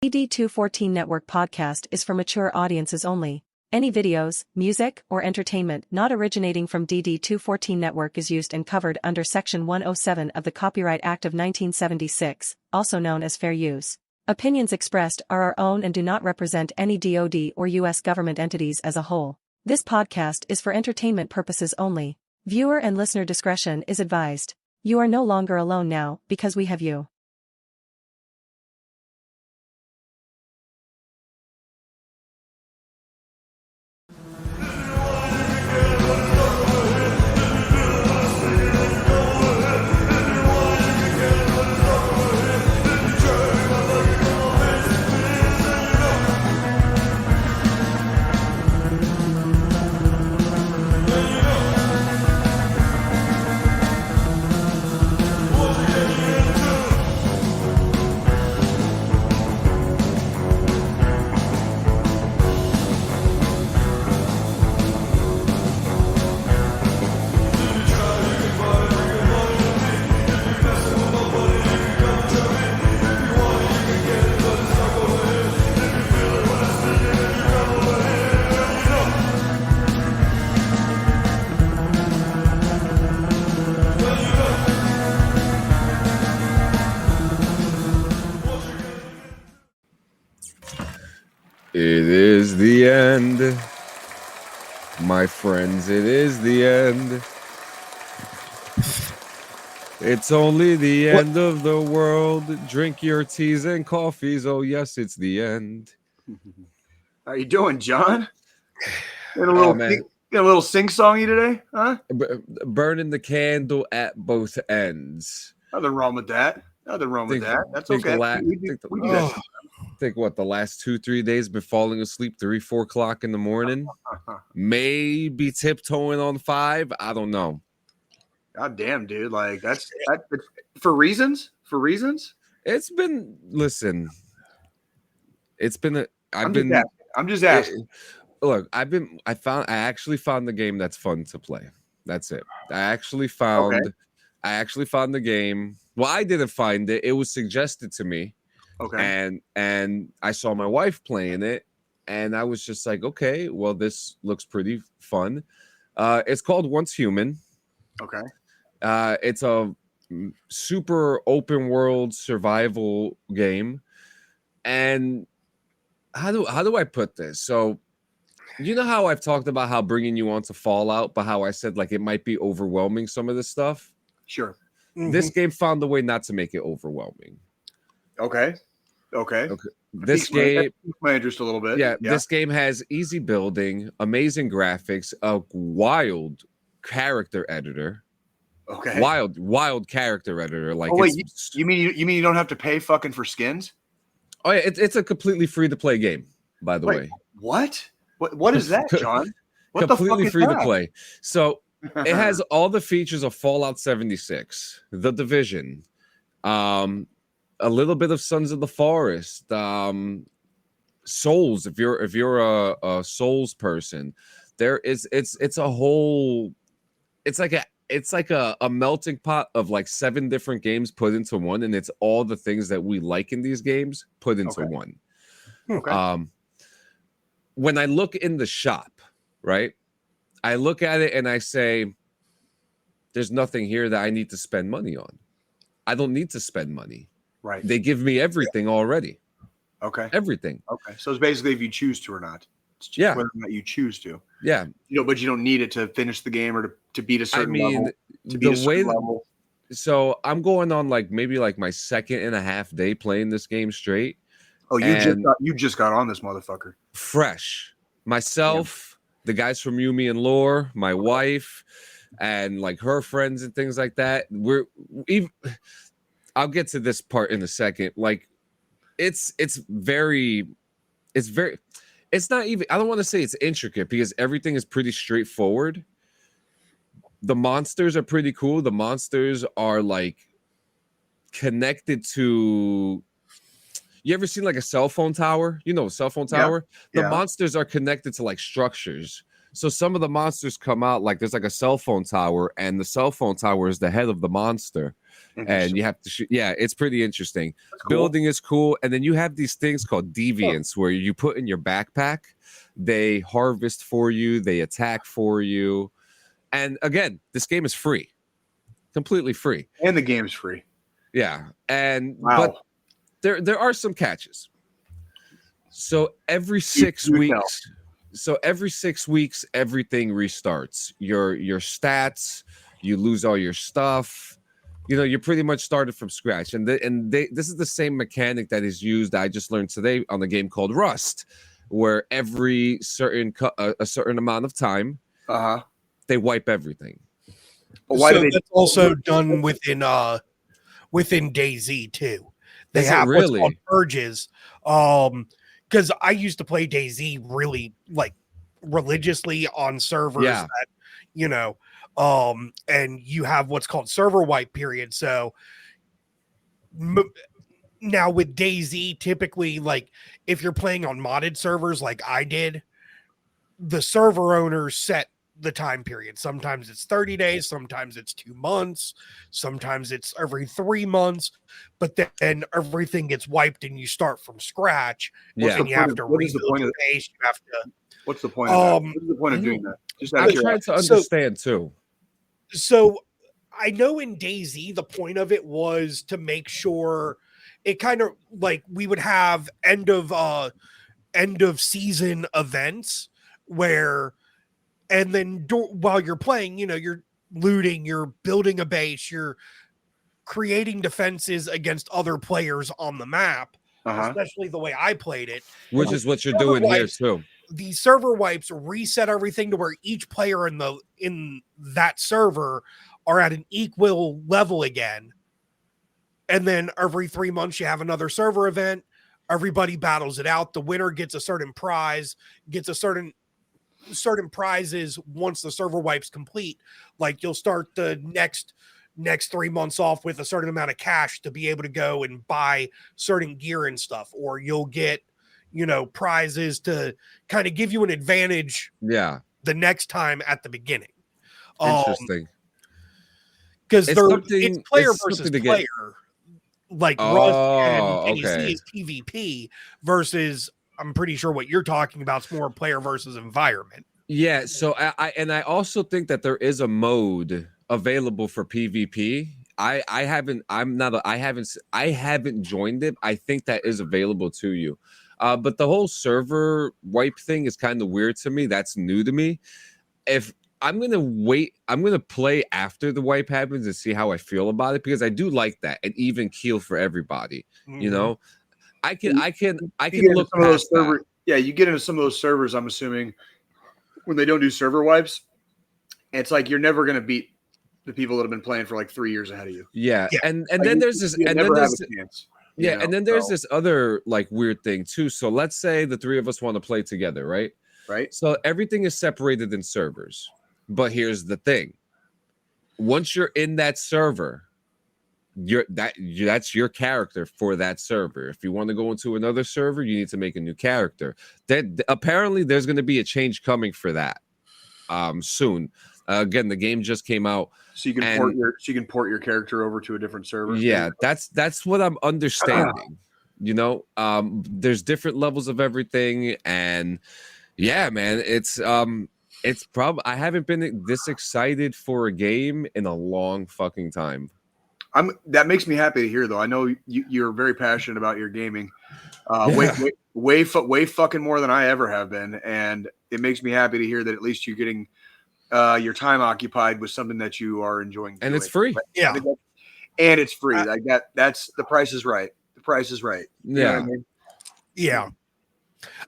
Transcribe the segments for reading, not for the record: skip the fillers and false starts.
DD214 Network podcast is for mature audiences only. Any videos, music, or entertainment not originating from DD214 Network is used and covered under Section 107 of the Copyright Act of 1976, also known as fair use. Opinions expressed are our own and do not represent any DoD or U.S. government entities as a whole. This podcast is for entertainment purposes only. Viewer and listener discretion is advised. You are no longer alone now because we have you. It is the end, my friends, it is the end. It's only the end of the world. Drink your teas and coffees. Oh, yes, it's the end. How you doing, John? Got a little sing-songy today, huh? Burning the candle at both ends. Nothing wrong with that. That's okay. Think what the last 2-3 days been falling asleep 3-4 o'clock in the morning, maybe tiptoeing on 5. I don't know. God damn, dude! Like that's for reasons. It's been I'm just asking. Look, I actually found the game that's fun to play. That's it. I actually found the game. Well, I didn't find it. It was suggested to me. Okay. And I saw my wife playing it, and I was just like, okay, well, this looks pretty fun. It's called Once Human. Okay. It's a super open world survival game. And how do I put this? So, you know how I've talked about how bringing you onto Fallout, but how I said like it might be overwhelming, some of this stuff? Sure. This game found a way not to make it overwhelming. Okay. This game, my interest a little bit. Yeah, this game has easy building, amazing graphics, a wild character editor. Okay. Wild character editor. Like, oh wait, you mean you don't have to pay fucking for skins? Oh yeah, it's a completely free to play game. By the way, what? What is that, John? What completely the fuck free is to play. So it has all the features of Fallout 76, The Division, a little bit of Sons of the Forest, Souls. If you're a Souls person, it's like a melting pot of like 7 different games put into one, and it's all the things that we like in these games put into one. Okay. When I look in the shop, right, I look at it and I say, there's nothing here that I need to spend money on. I don't need to spend money. Right. They give me everything already. Okay. Everything. Okay. So it's basically if you choose to or not. It's just whether or not you choose to. Yeah. But you don't need it to finish the game or to beat a certain level. To beat a certain level. So I'm going on maybe my 2.5 day playing this game straight. Oh, you just got on this motherfucker. Fresh. Myself, the guys from Yumi and Lore, my wife, and like her friends and things like that. I'll get to this part in a second. Like, it's not even, I don't want to say it's intricate because everything is pretty straightforward. The monsters are pretty cool. The monsters are like connected to, you ever seen like a cell phone tower? You know, a cell phone tower? The monsters are connected to like structures. So some of the monsters come out like there's like a cell phone tower, and the cell phone tower is the head of the monster, and you have to shoot. Yeah, it's pretty interesting. Cool. Building is cool, and then you have these things called deviants where you put in your backpack. They harvest for you, they attack for you, and again, this game is free, completely free, and the game's free. Yeah, and wow. But there are some catches. So every 6 weeks. So every 6 weeks, everything restarts. Your stats, you lose all your stuff. You know, you're pretty much started from scratch. And this is the same mechanic that is used. I just learned today on a game called Rust, where every certain a certain amount of time, they wipe everything. But why so that's also done within DayZ too. They have what's called purges. Because I used to play DayZ really like religiously on servers that, you know, and you have what's called server wipe period. So now with DayZ, typically, like if you're playing on modded servers like I did, the server owners set the time period. Sometimes it's 30 days, sometimes it's 2 months, sometimes it's every 3 months, but then everything gets wiped and you start from scratch. And you have to rebuild your base. You have to. What's the point of that? What's the point of doing that? Just I'm trying to understand too. So I know in DayZ, the point of it was to make sure it kind of like we would have end of season events where. And then while you're playing, you know, you're looting, you're building a base, you're creating defenses against other players on the map, especially the way I played it. Which is what you're doing here too. The server wipes reset everything to where each player in that server are at an equal level again. And then every 3 months you have another server event. Everybody battles it out. The winner gets a certain prize, gets a certain prizes once the server wipes complete. Like you'll start the next 3 months off with a certain amount of cash to be able to go and buy certain gear and stuff, or you'll get, you know, prizes to kind of give you an advantage the next time at the beginning. Interesting. Because it's player versus player. Like Rust and DayZ is PvP versus I'm pretty sure what you're talking about is more player versus environment. Yeah, so I also think that there is a mode available for PvP. I haven't joined it. I think that is available to you. But the whole server wipe thing is kind of weird to me. That's new to me. If I'm gonna wait, I'm gonna play after the wipe happens and see how I feel about it, because I do like that, an even keel for everybody. You know. I can look some of those servers. Yeah, you get into some of those servers, I'm assuming, when they don't do server wipes, it's like you're never going to beat the people that have been playing for like 3 years ahead of you. Yeah. And then there's this and then there's and then there's this other like weird thing too. So let's say the three of us want to play together, right? Right. So everything is separated in servers. But here's the thing. Once you're in that server, that's your character for that server. If you want to go into another server, you need to make a new character. That apparently there's going to be a change coming for that soon. Again, the game just came out, so you can port your character over to a different server. Yeah, that's what I'm understanding. You know, there's different levels of everything, and yeah, man, it's probably I haven't been this excited for a game in a long fucking time. That makes me happy to hear, though. I know you're very passionate about your gaming, way fucking more than I ever have been, and it makes me happy to hear that at least you're getting your time occupied with something that you are enjoying, and it's free. And it's free. Like that. That's the price is right. The price is right. You know what I mean? Yeah.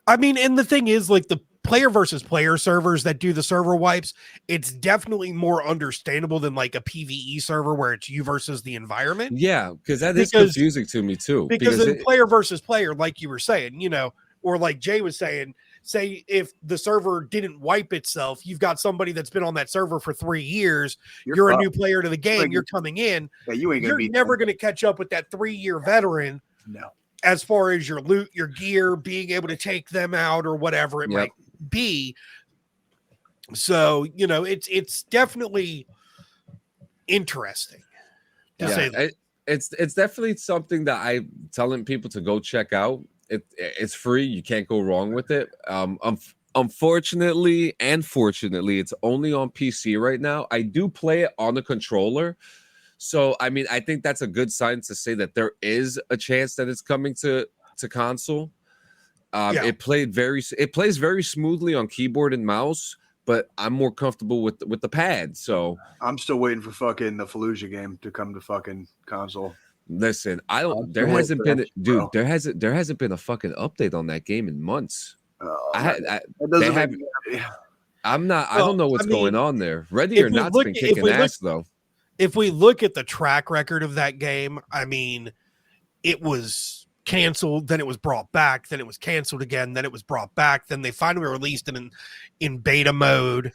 I mean, and the thing is, like the player versus player servers that do the server wipes, it's definitely more understandable than like a PvE server where it's you versus the environment. Yeah, because that is confusing to me too. Because in player versus player, like you were saying, you know, or like Jay was saying, say if the server didn't wipe itself, you've got somebody that's been on that server for 3 years, you're a new player to the game, you're coming in, you're never going to catch up with that 3-year veteran. No. As far as your loot, your gear, being able to take them out or whatever it might be. So, it's definitely interesting to say that. It's definitely something that I'm telling people to go check out. It's free. You can't go wrong with it. Unfortunately and fortunately, it's only on PC right now. I do play it on the controller. So, I mean, I think that's a good sign to say that there is a chance that it's coming to console. It plays very smoothly on keyboard and mouse, but I'm more comfortable with the pad. So I'm still waiting for fucking the Fallujah game to come to fucking console. listen, I don't. I'm There still waiting hasn't for been, that shit, dude. bro. There hasn't been a fucking update on that game in months. That They doesn't make have. me happy. I'm not. I Well, don't know what's I going mean, on there. Ready if or we not's look been at- if kicking we look- ass though. If we look at the track record of that game, I mean, it was canceled, then it was brought back, then it was canceled again, then it was brought back, then they finally released it in beta mode.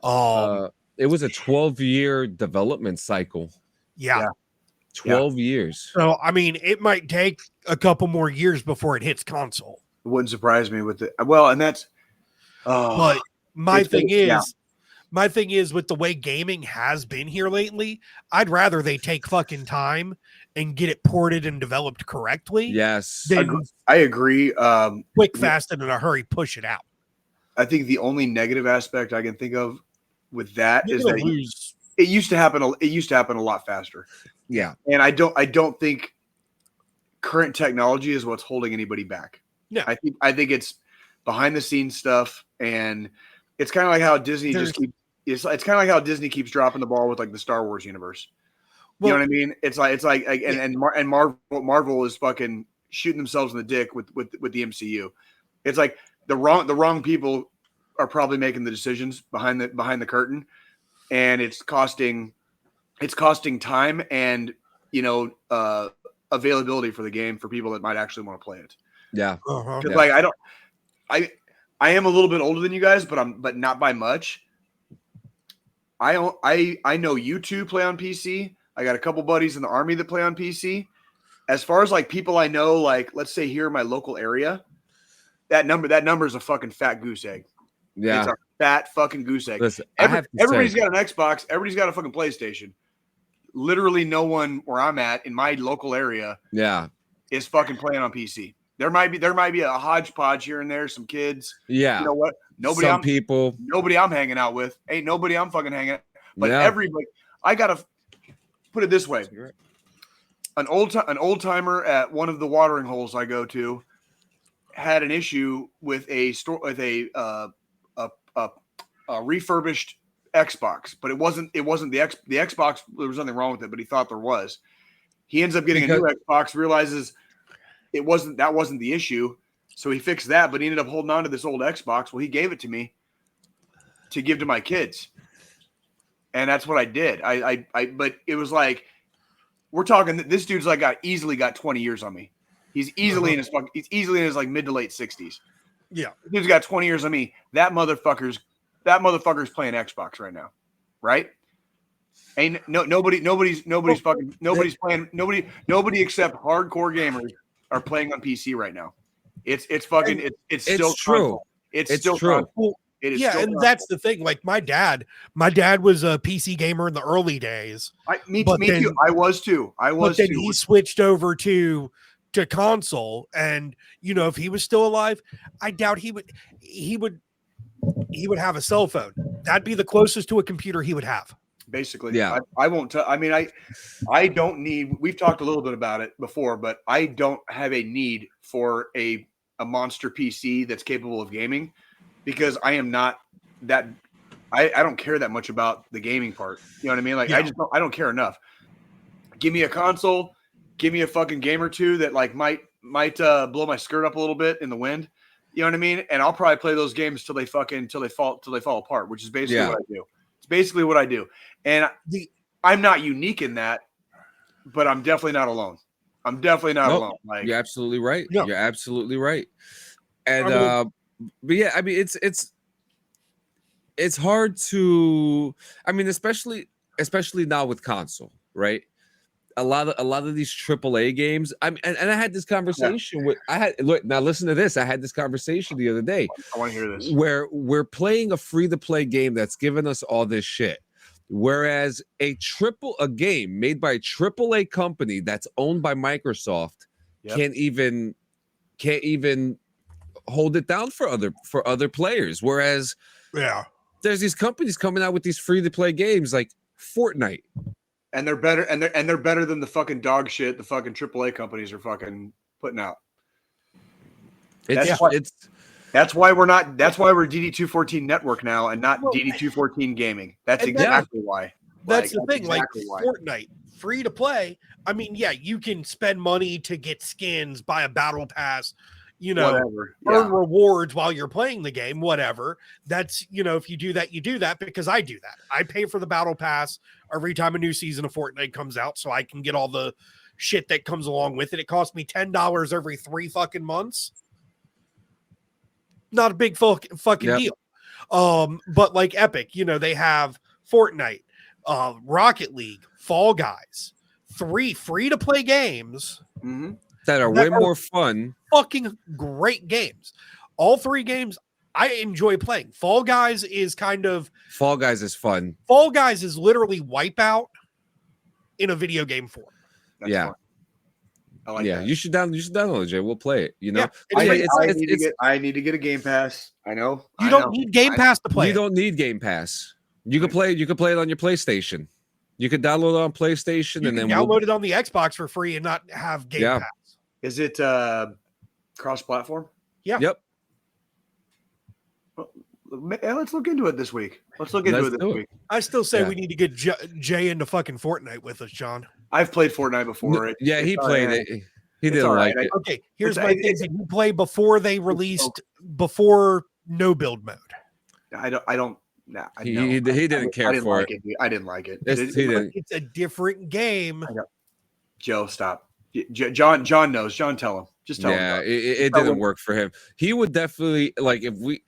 It was a 12-year development cycle. Yeah. 12 years. So, I mean, it might take a couple more years before it hits console. It wouldn't surprise me with it. Well, and that's. But my It's thing been- is, my thing is with the way gaming has been here lately, I'd rather they take fucking time and get it ported and developed correctly Yes. than I agree. quick, fast, and in a hurry push it out. I think the only negative aspect I can think of with that You're is gonna that lose. it used to happen. It used to happen a lot faster, Yeah. and I don't think current technology is what's holding anybody back. No. I think it's behind the scenes stuff, and it's kind of like how Disney it's kind of like how Disney keeps dropping the ball with like the Star Wars universe. You know what I mean? It's like and Marvel is fucking shooting themselves in the dick with the MCU. It's like the wrong people are probably making the decisions behind the curtain, and it's costing time and availability for the game for people that might actually want to play it. Yeah. Uh-huh. Because like I am a little bit older than you guys, but not by much. I know you two play on PC. I got a couple buddies in the Army that play on PC. As far as like people I know, like let's say here in my local area, that number is a fucking fat goose egg. Yeah. It's a fat fucking goose egg. Listen, Everybody's got an Xbox. Everybody's got a fucking PlayStation. Literally no one where I'm at in my local area is fucking playing on PC. There might be a hodgepodge here and there, some kids. Yeah. You know what? Nobody I'm hanging out with. Ain't nobody I'm fucking hanging out. But everybody, I gotta put it this way. An old timer at one of the watering holes I go to had an issue with a refurbished Xbox, but it wasn't the Xbox. There was nothing wrong with it, but he thought there was. He ends up getting a new Xbox, realizes that wasn't the issue, so he fixed that. But he ended up holding on to this old Xbox. Well, he gave it to me to give to my kids, and that's what I did. But it was like we're talking. This dude's like easily got 20 years on me. He's easily in his like mid to late 60s. Yeah, this dude's got 20 years on me. That motherfucker's playing Xbox right now, right? Ain't nobody except hardcore gamers are playing on PC right now. It's still true. It's still true. It is and that's the thing. Like my dad was a PC gamer in the early days. Me too. I was too. But then he switched over to console, and if he was still alive, I doubt he would have a cell phone. That'd be the closest to a computer he would have. Basically, yeah. I won't. I don't need. We've talked a little bit about it before, but I don't have a need for a monster PC that's capable of gaming, because I am not that. I don't care that much about the gaming part. You know what I mean? Like I don't care enough. Give me a console. Give me a fucking game or two that like might blow my skirt up a little bit in the wind. You know what I mean? And I'll probably play those games till they fall apart, which is basically what I do. It's basically what I do. And I'm not unique in that, but I'm definitely not alone. Alone. Like, you're absolutely right. Yeah. You're absolutely right. And but yeah, I mean it's hard to, I mean, especially now with console, right? a lot of these AAA games. And I had this conversation now listen to this. I had this conversation the other day. I want to hear this. Where we're playing a free-to-play game that's given us all this shit. Whereas a game made by a AAA company that's owned by Microsoft can't even hold it down for other players. Whereas there's these companies coming out with these free-to-play games like Fortnite. And they're better, and they're better than the fucking dog shit the fucking AAA companies are fucking putting out. That's why we're DD214 Network now and not DD214 Gaming. That's exactly why. That's the thing. Exactly like Fortnite, free to play. I mean, yeah, you can spend money to get skins, buy a battle pass, earn rewards while you're playing the game, whatever. That's, if you do that, you do that, because I do that. I pay for the battle pass every time a new season of Fortnite comes out so I can get all the shit that comes along with it. It costs me $10 every 3 fucking months. Not a big fucking deal. But like Epic, they have Fortnite, Rocket League, Fall Guys, 3 free-to-play games that are way more fun. Fucking great games. All 3 games I enjoy playing. Fall Guys is fun. Fall Guys is literally Wipeout in a video game form. That's fun. I like that. You should download it, Jay. We'll play it. I need to get a Game Pass. I know. You don't need Game Pass to play. You don't need Game Pass. You can play it on your PlayStation. You could download it on PlayStation and then download it on the Xbox for free and not have Game Pass. Is it cross-platform? Yeah. Yep. Well, let's look into it this week. I still say we need to get Jay into fucking Fortnite with us, John. I've played Fortnite before. He played it. He didn't like it. Okay, here's my thing. Did you play before they released before no build mode? I don't. Nah, he didn't care for it. I didn't like it. It's a different game. Joe, stop. John knows. John, tell him. Just tell him. Yeah, it didn't work for him. He would definitely like if we.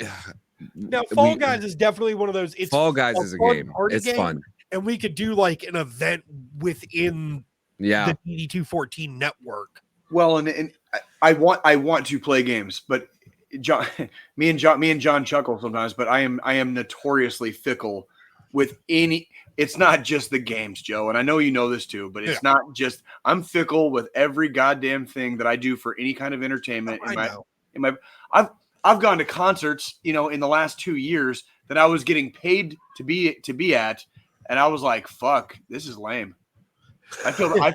Now, Fall Guys is definitely one of those. Fall Guys is a game. It's fun, and we could do like an event within the DD214 network. Well, and I want to play games, but John, me and John chuckle sometimes, but I am notoriously fickle with any. It's not just the games, Joe, and I know you know this too, but it's not just. I'm fickle with every goddamn thing that I do for any kind of entertainment. I've gone to concerts, in the last 2 years that I was getting paid to be at, and I was like, "Fuck, this is lame." I feel. And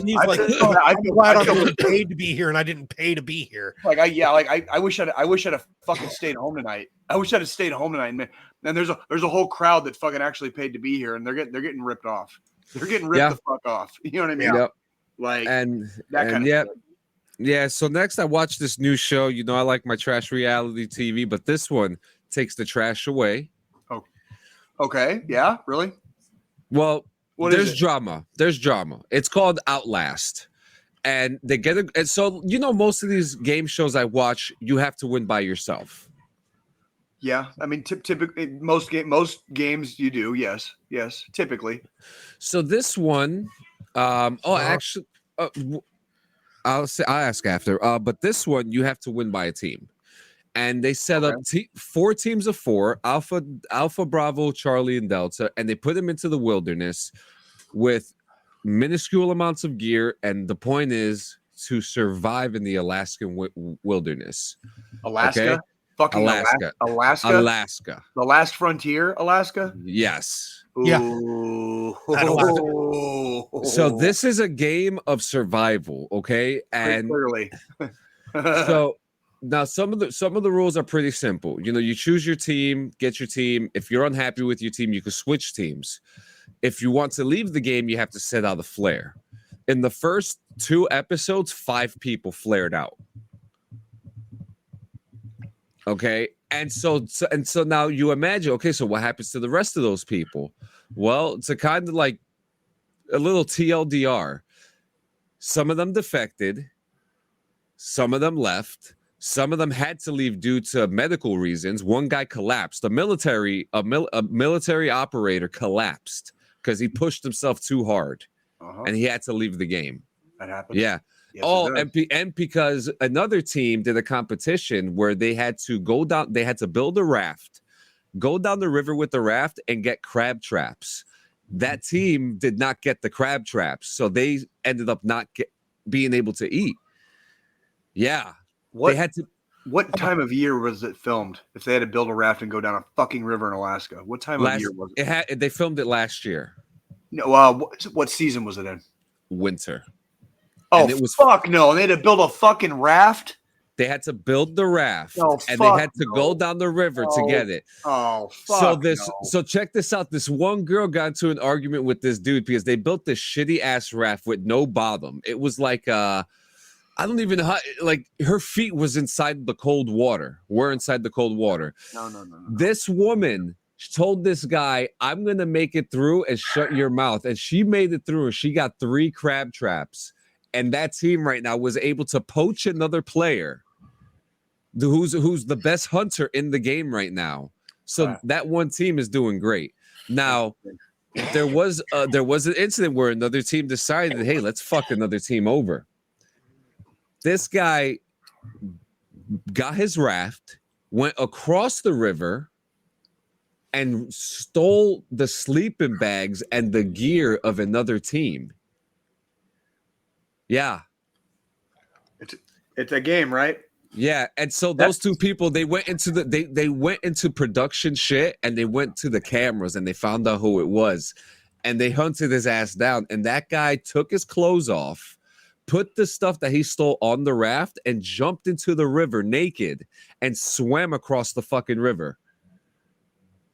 he's like, "I'm glad I'm getting paid to be here, and I didn't pay to be here." I wish I'd have fucking stayed home tonight. I wish I'd have stayed home tonight, man. And there's a whole crowd that fucking actually paid to be here, and they're getting ripped off. They're getting ripped the fuck off. You know what I mean? Yep. Like that kind of thing. Yeah, so next I watched this new show. I like my trash reality TV, but this one takes the trash away. Oh, okay. Yeah, really? Well, there's drama. There's drama. It's called Outlast. And they get it. And so, most of these game shows I watch, you have to win by yourself. Yeah. I mean, typically, most games you do. Yes. Typically. So this one, actually, I'll ask after. But this one, you have to win by a team, and they set up 4 teams of 4: Alpha, Bravo, Charlie, and Delta, and they put them into the wilderness with minuscule amounts of gear. And the point is to survive in the Alaskan wilderness. Alaska, fucking Alaska. The last frontier, Alaska. Yes. Yeah. So this is a game of survival, okay? And clearly. So now some of the rules are pretty simple. You choose your team, get your team. If you're unhappy with your team, you can switch teams. If you want to leave the game, you have to set out a flare. In the first 2 episodes, 5 people flared out. Okay? And so now you imagine, okay, so what happens to the rest of those people? Well, it's a kind of like a little TLDR. Some of them defected. Some of them left. Some of them had to leave due to medical reasons. One guy collapsed. A military operator collapsed because he pushed himself too hard. and he had to leave the game. That happens. Yeah. Yes, Oh, it does. and because another team did a competition where they had to go down, they had to build a raft, go down the river with the raft, and get crab traps. That team did not get the crab traps, so they ended up not being able to eat. Yeah, they had to. What time of year was it filmed? If they had to build a raft and go down a fucking river in Alaska, what time of year was it? They filmed it last year. No, what season was it in? Winter. Oh, and it was fuck no! And they had to build a fucking raft. They had to build the raft, No, and they had to go down the river to get it. Oh, fuck So check this out. This one girl got into an argument with this dude because they built this shitty ass raft with no bottom. It was like I don't even know how. Like her feet was inside the cold water. We're inside the cold water. No. This woman told this guy, "I'm gonna make it through and shut your mouth," and she made it through. And she got 3 crab traps. And that team right now was able to poach another player who's the best hunter in the game right now. So that one team is doing great. Now, there was an incident where another team decided, hey, let's fuck another team over. This guy got his raft, went across the river, and stole the sleeping bags and the gear of another team. Yeah. It's a game, right? Yeah, and so those two people, they went into they went into production shit, and they went to the cameras and they found out who it was, and they hunted his ass down. And that guy took his clothes off, put the stuff that he stole on the raft, and jumped into the river naked and swam across the fucking river,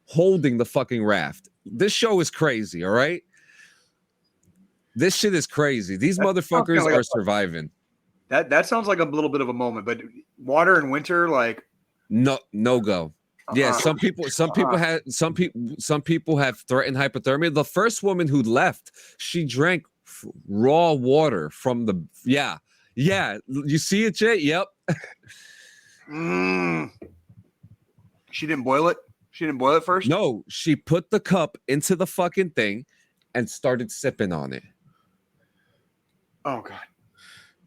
holding the fucking raft. This show is crazy, all right? This shit is crazy. These motherfuckers are surviving. That sounds like a little bit of a moment, but water in winter, like no go. Yeah, some people have threatened hypothermia. The first woman who left, she drank raw water from the yeah. You see it, Jay? Yep. She didn't boil it. She didn't boil it first. No, she put the cup into the fucking thing and started sipping on it. Oh God.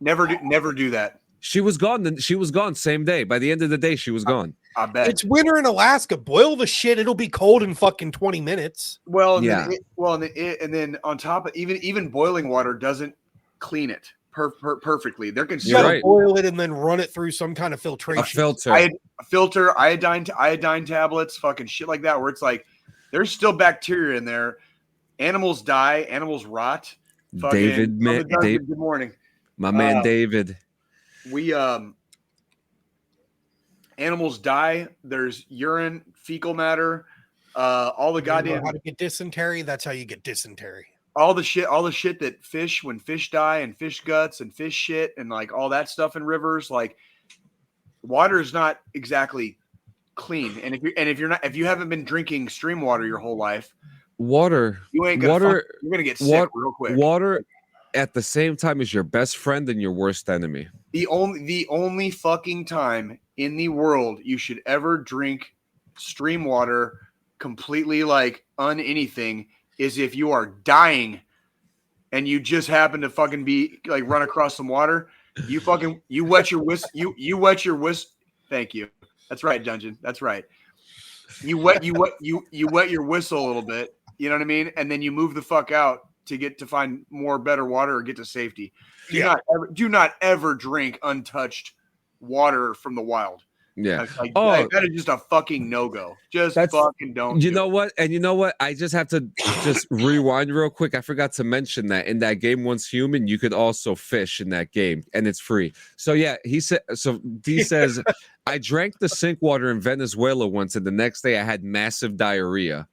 Never do that. She was gone. She was gone same day. By the end of the day, she was gone. I bet. It's winter in Alaska. Boil the shit. It'll be cold in fucking 20 minutes. Well, yeah. And then on top of even boiling water doesn't clean it perfectly. They're You gotta boil it and then run it through some kind of filtration. A filter. Iodine tablets, fucking shit like that, where it's like there's still bacteria in there. Animals die. Animals rot. David, good morning. My man David. We animals die. There's urine, fecal matter, all the goddamn how to get dysentery. That's how you get dysentery. All the shit that when fish die and fish guts and fish shit and like all that stuff in rivers, like water is not exactly clean. And if you haven't been drinking stream water your whole life, you're gonna get sick real quick. Water at the same time is your best friend and your worst enemy. The only fucking time in the world you should ever drink stream water completely like anything is if you are dying and you just happen to fucking be like run across some water. You wet your whistle. Thank you. That's right, Dungeon. That's right. You wet your whistle a little bit. You know what I mean? And then you move the fuck out to find more better water or get to safety. Do not ever drink untouched water from the wild. Yeah. That is just a fucking no-go. Fucking don't. You know what? And you know what? I just have to just rewind real quick. I forgot to mention that in that game, Once Human, you could also fish in that game and it's free. So yeah, D says, I drank the sink water in Venezuela once and the next day I had massive diarrhea.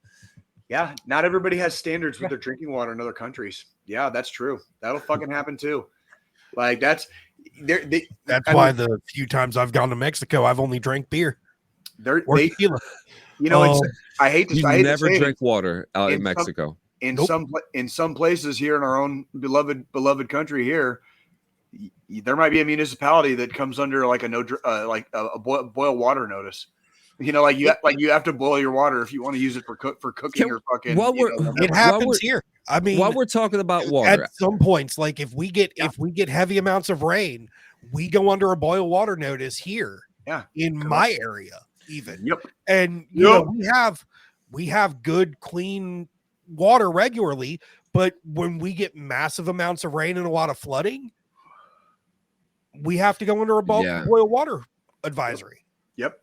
Yeah, not everybody has standards with their drinking water in other countries. Yeah, that's true. That'll fucking happen too. Like that's why the few times I've gone to Mexico, I've only drank beer. Tequila. I hate to never drink water out in Mexico. In some places here in our own beloved country here, there might be a municipality that comes under like a boil water notice. You know, like you have to boil your water if you want to use it for cooking or fucking. It happens here. I mean, while we're talking about water, at some points, like if we get heavy amounts of rain, we go under a boil water notice here. Yeah, in my area, even. Yep. And you know, we have good, clean water regularly, but when we get massive amounts of rain and a lot of flooding, we have to go under a boil water advisory. Yep.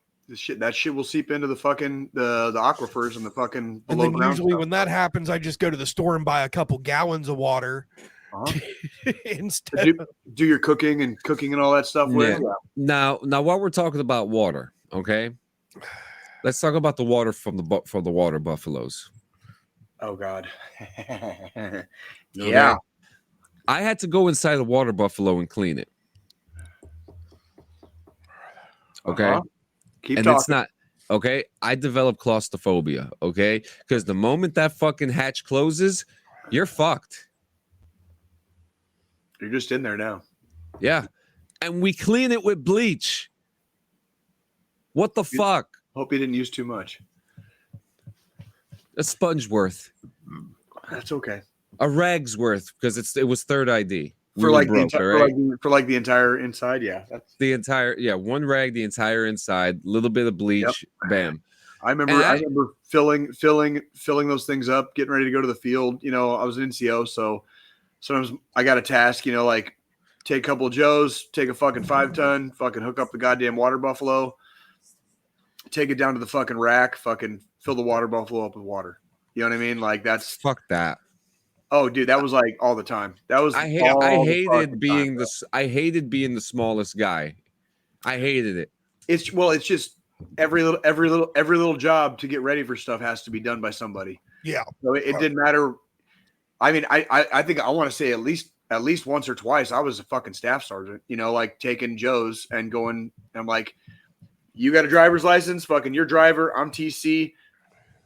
That shit will seep into the fucking the aquifers and the fucking and then usually when that happens, I just go to the store and buy a couple gallons of water instead. Do your cooking and all that stuff with. Yeah. Now while we're talking about water, okay, let's talk about the water from the water buffaloes. Oh God. Yeah. I had to go inside a water buffalo and clean it. Okay. Keep and talking. It's not okay. I developed claustrophobia. Okay, because the moment that fucking hatch closes, you're fucked. You're just in there now. Yeah, and we clean it with bleach. What the fuck? Hope you didn't use too much. A sponge worth. That's okay. A rag's worth because it was third ID. For like the entire inside, yeah. That's the entire one rag, the entire inside, little bit of bleach, bam. I remember filling those things up, getting ready to go to the field. You know, I was an NCO, so sometimes I got a task, you know, like take a couple of Joes, take a fucking 5-ton, fucking hook up the goddamn water buffalo, take it down to the fucking rack, fucking fill the water buffalo up with water. You know what I mean? Like that's fuck that. Oh, dude, that was like all the time. That was I hated being the smallest guy. I hated it. It's just every little job to get ready for stuff has to be done by somebody. Yeah. So it didn't matter. I mean, I think I want to say at least once or twice I was a fucking staff sergeant, you know, like taking Joe's and going, I'm like, you got a driver's license, fucking your driver, I'm TC.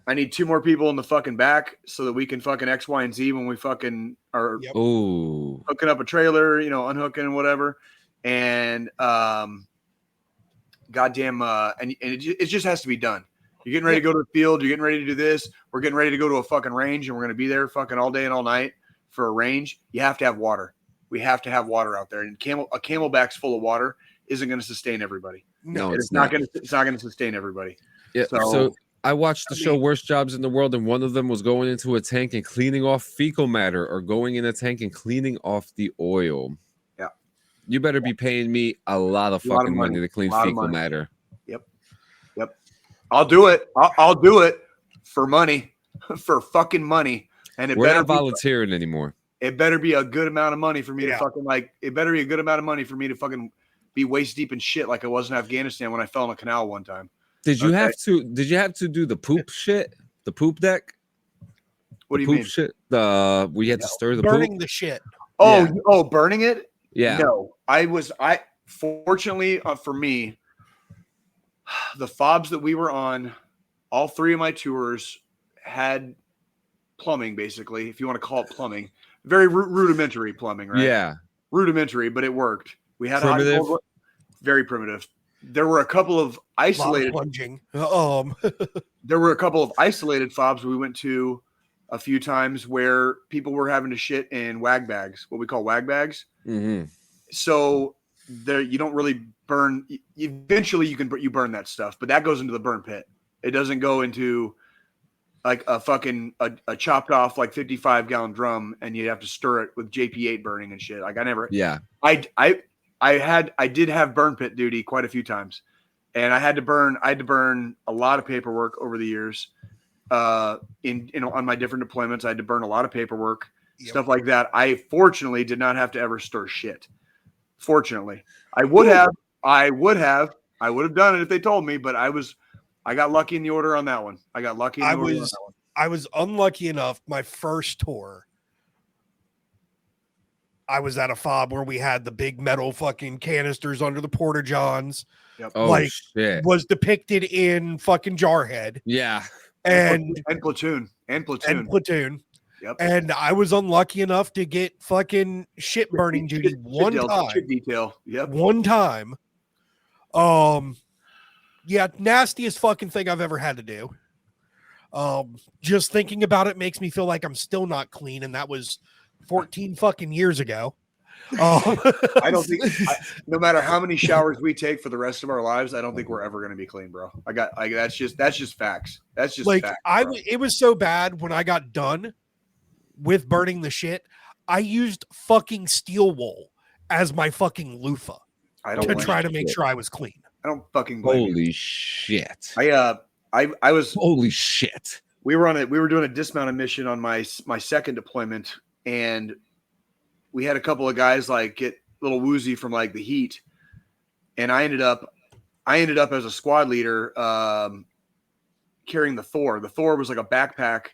I need 2 more people in the fucking back so that we can fucking X, Y, and Z when we fucking are hooking up a trailer, you know, unhooking and whatever. And goddamn, and it just has to be done. You're getting ready to go to the field. You're getting ready to do this. We're getting ready to go to a fucking range, and we're going to be there fucking all day and all night for a range. You have to have water. We have to have water out there. And a camelback's full of water isn't going to sustain everybody. No, it's not going to sustain everybody. Yeah. So I watched the show Worst Jobs in the World, and one of them was going into a tank and cleaning off fecal matter, or going in a tank and cleaning off the oil. Yeah. You better be paying me a lot of fucking money to clean fecal matter. Yep. I'll do it. I'll do it for money, for fucking money. And we're not volunteering anymore. It better be a good amount of money for me to fucking it better be a good amount of money for me to fucking be waist deep in shit like I was in Afghanistan when I fell in a canal one time. Did you have to do the poop shit? The poop deck? What do you mean? Shit? We had to stir the burning poop? the shit. Oh, burning it? Yeah. No. Fortunately for me, the fobs that we were on, all 3 of my tours had plumbing, basically, if you want to call it plumbing. Very rudimentary plumbing, right? Yeah. Rudimentary, but it worked. We had primitive. Very primitive. There were a couple of isolated there were a couple of isolated fobs we went to a few times where people were having to shit in wag bags, what we call wag bags. Mm-hmm. So there, you don't really burn. Eventually, you burn that stuff, but that goes into the burn pit. It doesn't go into like a fucking a chopped off like 55-gallon drum, and you have to stir it with JP8 burning and shit. Like I never. Yeah. I did have burn pit duty quite a few times, and I had to burn a lot of paperwork over the years. On my different deployments, I had to burn a lot of paperwork, stuff like that. I fortunately did not have to ever stir shit. Fortunately, I would have done it if they told me, but I got lucky in the order on that one. I was unlucky enough. My first tour, I was at a fob where we had the big metal fucking canisters under the porta johns. Yep. Oh, shit. Was depicted in fucking Jarhead. Yeah. And platoon. Yep. And I was unlucky enough to get fucking shit burning duty one time. Shit detail. Yep. One time. Yeah, nastiest fucking thing I've ever had to do. Just thinking about it makes me feel like I'm still not clean, and that was 14 fucking years ago. I don't think, no matter how many showers we take for the rest of our lives, I don't think we're ever going to be clean, bro. That's just facts. That's just like facts, it was so bad when I got done with burning the shit. I used fucking steel wool as my fucking loofah to try to make sure I was clean. I don't fucking blame you. Holy shit! I was holy shit. We were doing a dismounted mission on my second deployment, and we had a couple of guys like get a little woozy from like the heat, and I ended up as a squad leader carrying the Thor. The Thor was like a backpack,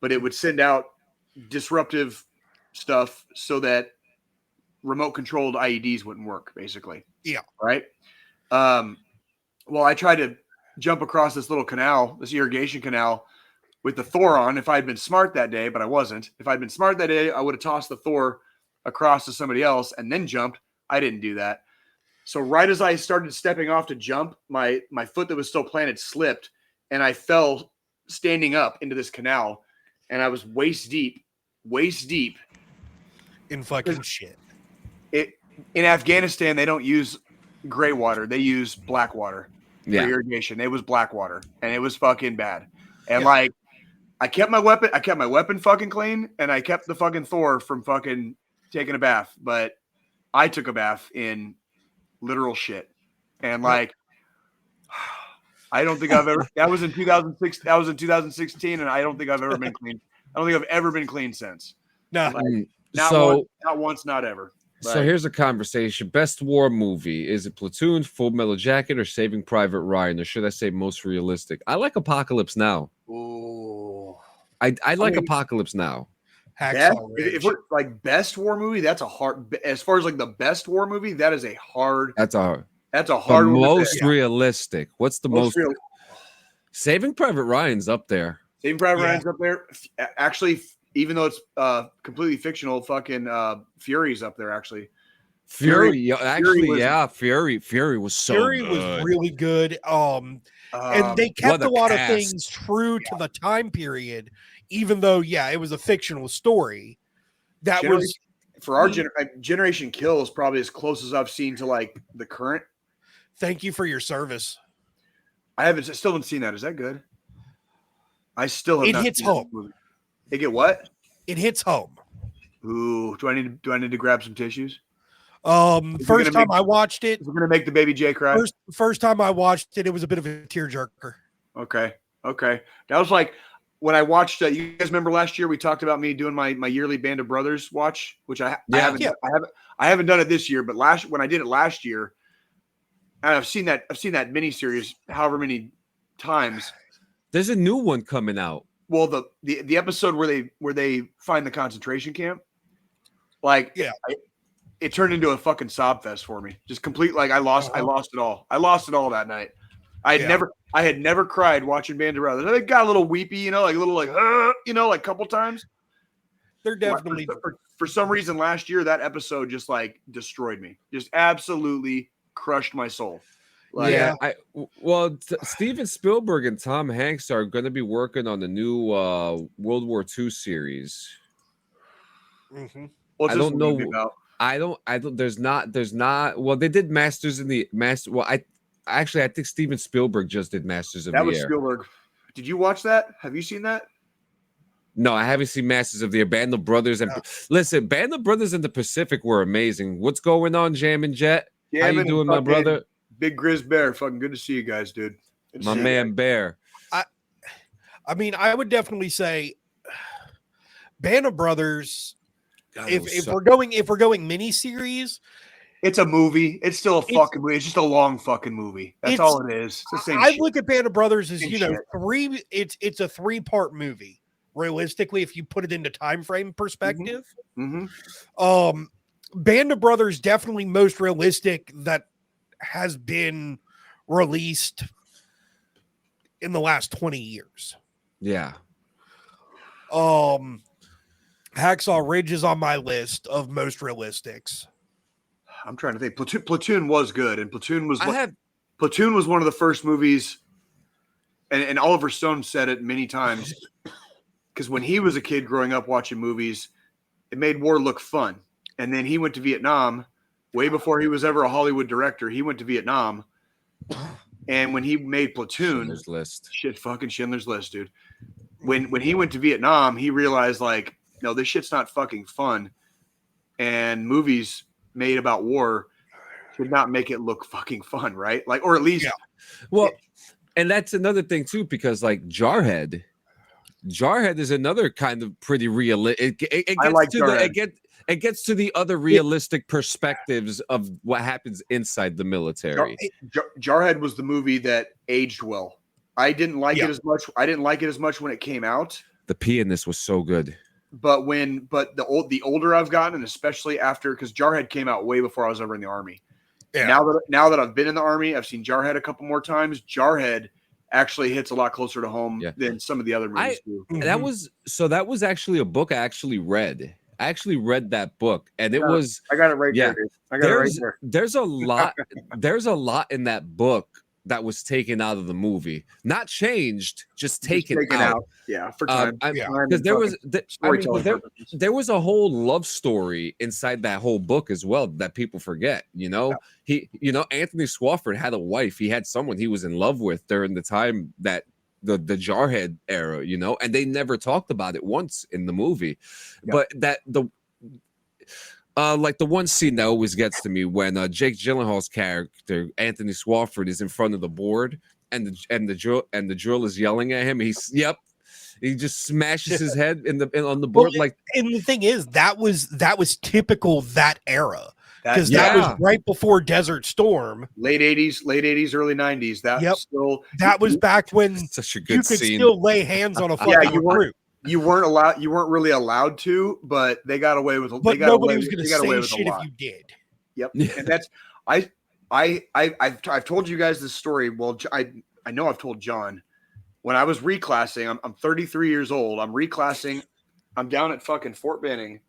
but it would send out disruptive stuff so that remote controlled IEDs wouldn't work, basically. Yeah. Right. Well, I tried to jump across this little canal, this irrigation canal, with the Thor on. If I'd been smart that day, but I wasn't. If I'd been smart that day, I would have tossed the Thor across to somebody else and then jumped. I didn't do that. So right as I started stepping off to jump, my foot that was still planted slipped, and I fell standing up into this canal, and I was waist deep in fucking shit. In Afghanistan, they don't use gray water. They use black water for irrigation. It was black water, and it was fucking bad. And like, I kept my weapon fucking clean, and I kept the fucking Thor from fucking taking a bath. But I took a bath in literal shit, and like, I don't think I've ever. That was in 2006. That was in 2016, and I don't think I've ever been clean. I don't think I've ever been clean since. No, like, not once, not ever. So here's a conversation. Best war movie. Is it Platoon, Full Metal Jacket, or Saving Private Ryan? Or should I say most realistic? I like Apocalypse Now. Ooh. I like Apocalypse Now. If we're like best war movie, that's a hard, as far as like the best war movie, that is a hard. That's a hard one. Most realistic. What's the most real? Saving Private Ryan's up there. Saving Private Ryan's up there. Actually, even though it's completely fictional, fucking Fury's up there. Actually, Fury was so Fury good. Was really good. And they kept a lot of things true to the time period, even though it was a fictional story. That was for our Generation Kill is probably as close as I've seen to like the current. Thank you for your service. I still haven't seen that. Is that good? I still have. It hits home. They get what? It hits home. Ooh, do I need to grab some tissues? First time I watched it, we're gonna make the baby J cry. First time I watched it, it was a bit of a tearjerker. Okay. That was like when I watched. You guys remember last year we talked about me doing my yearly Band of Brothers watch, which I haven't done it this year, but when I did it last year, and I've seen that miniseries however many times. There's a new one coming out. Well, the episode where they find the concentration camp, like it turned into a fucking sob fest for me. Just complete I lost it all. I lost it all that night. I had never cried watching Band of Brothers. I got a little weepy, like a little like a couple times. They're definitely for some reason last year that episode just like destroyed me. Just absolutely crushed my soul. Steven Spielberg and Tom Hanks are going to be working on the new World War II series. Mm-hmm. What's I don't know. About? I don't. There's not. Well, they did Masters in the Master. Well, I think Steven Spielberg just did Masters of the Air. That was Spielberg. Did you watch that? Have you seen that? No, I haven't seen Masters of the Air. Band of Brothers and listen, Band of Brothers in the Pacific were amazing. What's going on, Jam and Jet? How you doing, my brother? Big Grizz Bear, fucking good to see you guys, dude. My man Bear. I mean, I would definitely say Band of Brothers. God, if we're going miniseries, it's a movie. It's still a fucking movie. It's just a long fucking movie. That's all it is. It's the same. I look at Band of Brothers as three. It's a 3-part movie. Realistically, if you put it into time frame perspective, Band of Brothers definitely most realistic that has been released in the last 20 years. Yeah. Hacksaw Ridge is on my list of most realistics. I'm trying to think. Platoon was good, and Platoon was one of the first movies. and Oliver Stone said it many times, because when he was a kid growing up watching movies, it made war look fun. And then he went to Vietnam way before he was ever a Hollywood director. He went to Vietnam. And when he made Platoon, Schindler's List. fucking Schindler's List, dude. When he went to Vietnam, he realized, like, no, this shit's not fucking fun. And movies made about war should not make it look fucking fun, right? Like, or at least, Well, and that's another thing too, because like Jarhead is another kind of pretty realistic. It I gets like to Jarhead. it gets to the other realistic perspectives of what happens inside the military. Jarhead was the movie that aged well. I didn't like Yeah. it as much. I didn't like it as much when it came out. The pianist was so good. But the older I've gotten, and especially after, because Jarhead came out way before I was ever in the Army. Yeah. Now that I've been in the Army, I've seen Jarhead a couple more times. Jarhead actually hits a lot closer to home than some of the other movies do. That was actually a book I actually read. I actually read that book, and it was I got it right there, dude. I got it right there. There's a lot in that book that was taken out of the movie, not changed, just taken out. Yeah, for time. Because there was a whole love story inside that whole book as well that people forget. Anthony Swofford had a wife. He had someone he was in love with during the time that the Jarhead era, and they never talked about it once in the movie. But like the one scene that always gets to me when Jake Gyllenhaal's character Anthony Swofford is in front of the board and the drill is yelling at him. He just smashes his head on the board. And the thing is, that was typical that era, because that was right before Desert Storm, late 80s, early 90s. That was back when such a good could scene. Still lay hands on a fucking recruit. You weren't really allowed to, but they got away with. But nobody was going to say shit if you did. Yep, and that's I've told you guys this story. Well, I know I've told John when I was reclassing. I'm 33 years old. I'm reclassing. I'm down at fucking Fort Benning.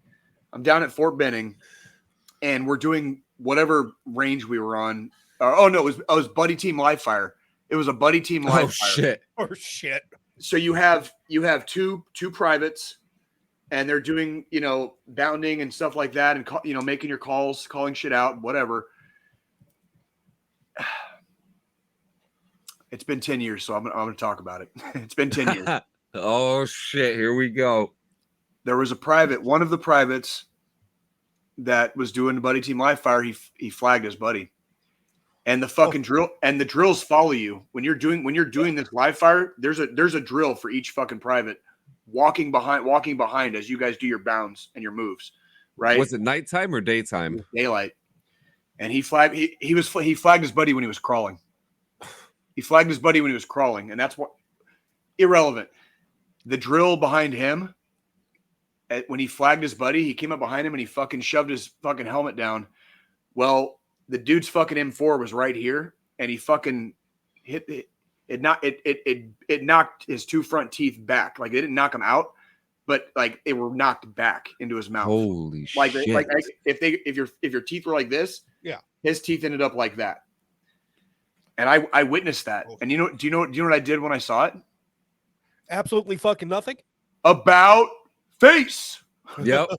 And we're doing whatever range we were on. It was Buddy Team Live Fire. It was a Buddy Team Live Fire. Shit. So you have two privates, and they're doing bounding and stuff like that, and making your calls, calling shit out, whatever. It's been 10 years, so I'm going to talk about it. It's been 10 years. Oh shit! Here we go. There was a private, one of the privates that was doing the Buddy Team Live Fire. He flagged his buddy. And the fucking drill and the drills follow you when you're doing this live fire. There's a drill for each fucking private walking behind as you guys do your bounds and your moves, right? Was it nighttime or daytime? Daylight. And he flagged his buddy when he was crawling. He flagged his buddy when he was crawling, and that's what irrelevant. The drill behind him, when he flagged his buddy, he came up behind him and he fucking shoved his fucking helmet down. Well, the dude's fucking M4 was right here, and he fucking hit it. It knocked his two front teeth back. Like, it didn't knock him out, but like they were knocked back into his mouth. Holy like, shit! Like if your teeth were like this, his teeth ended up like that. And I witnessed that. And do you know what I did when I saw it? Absolutely fucking nothing. About face. Yep.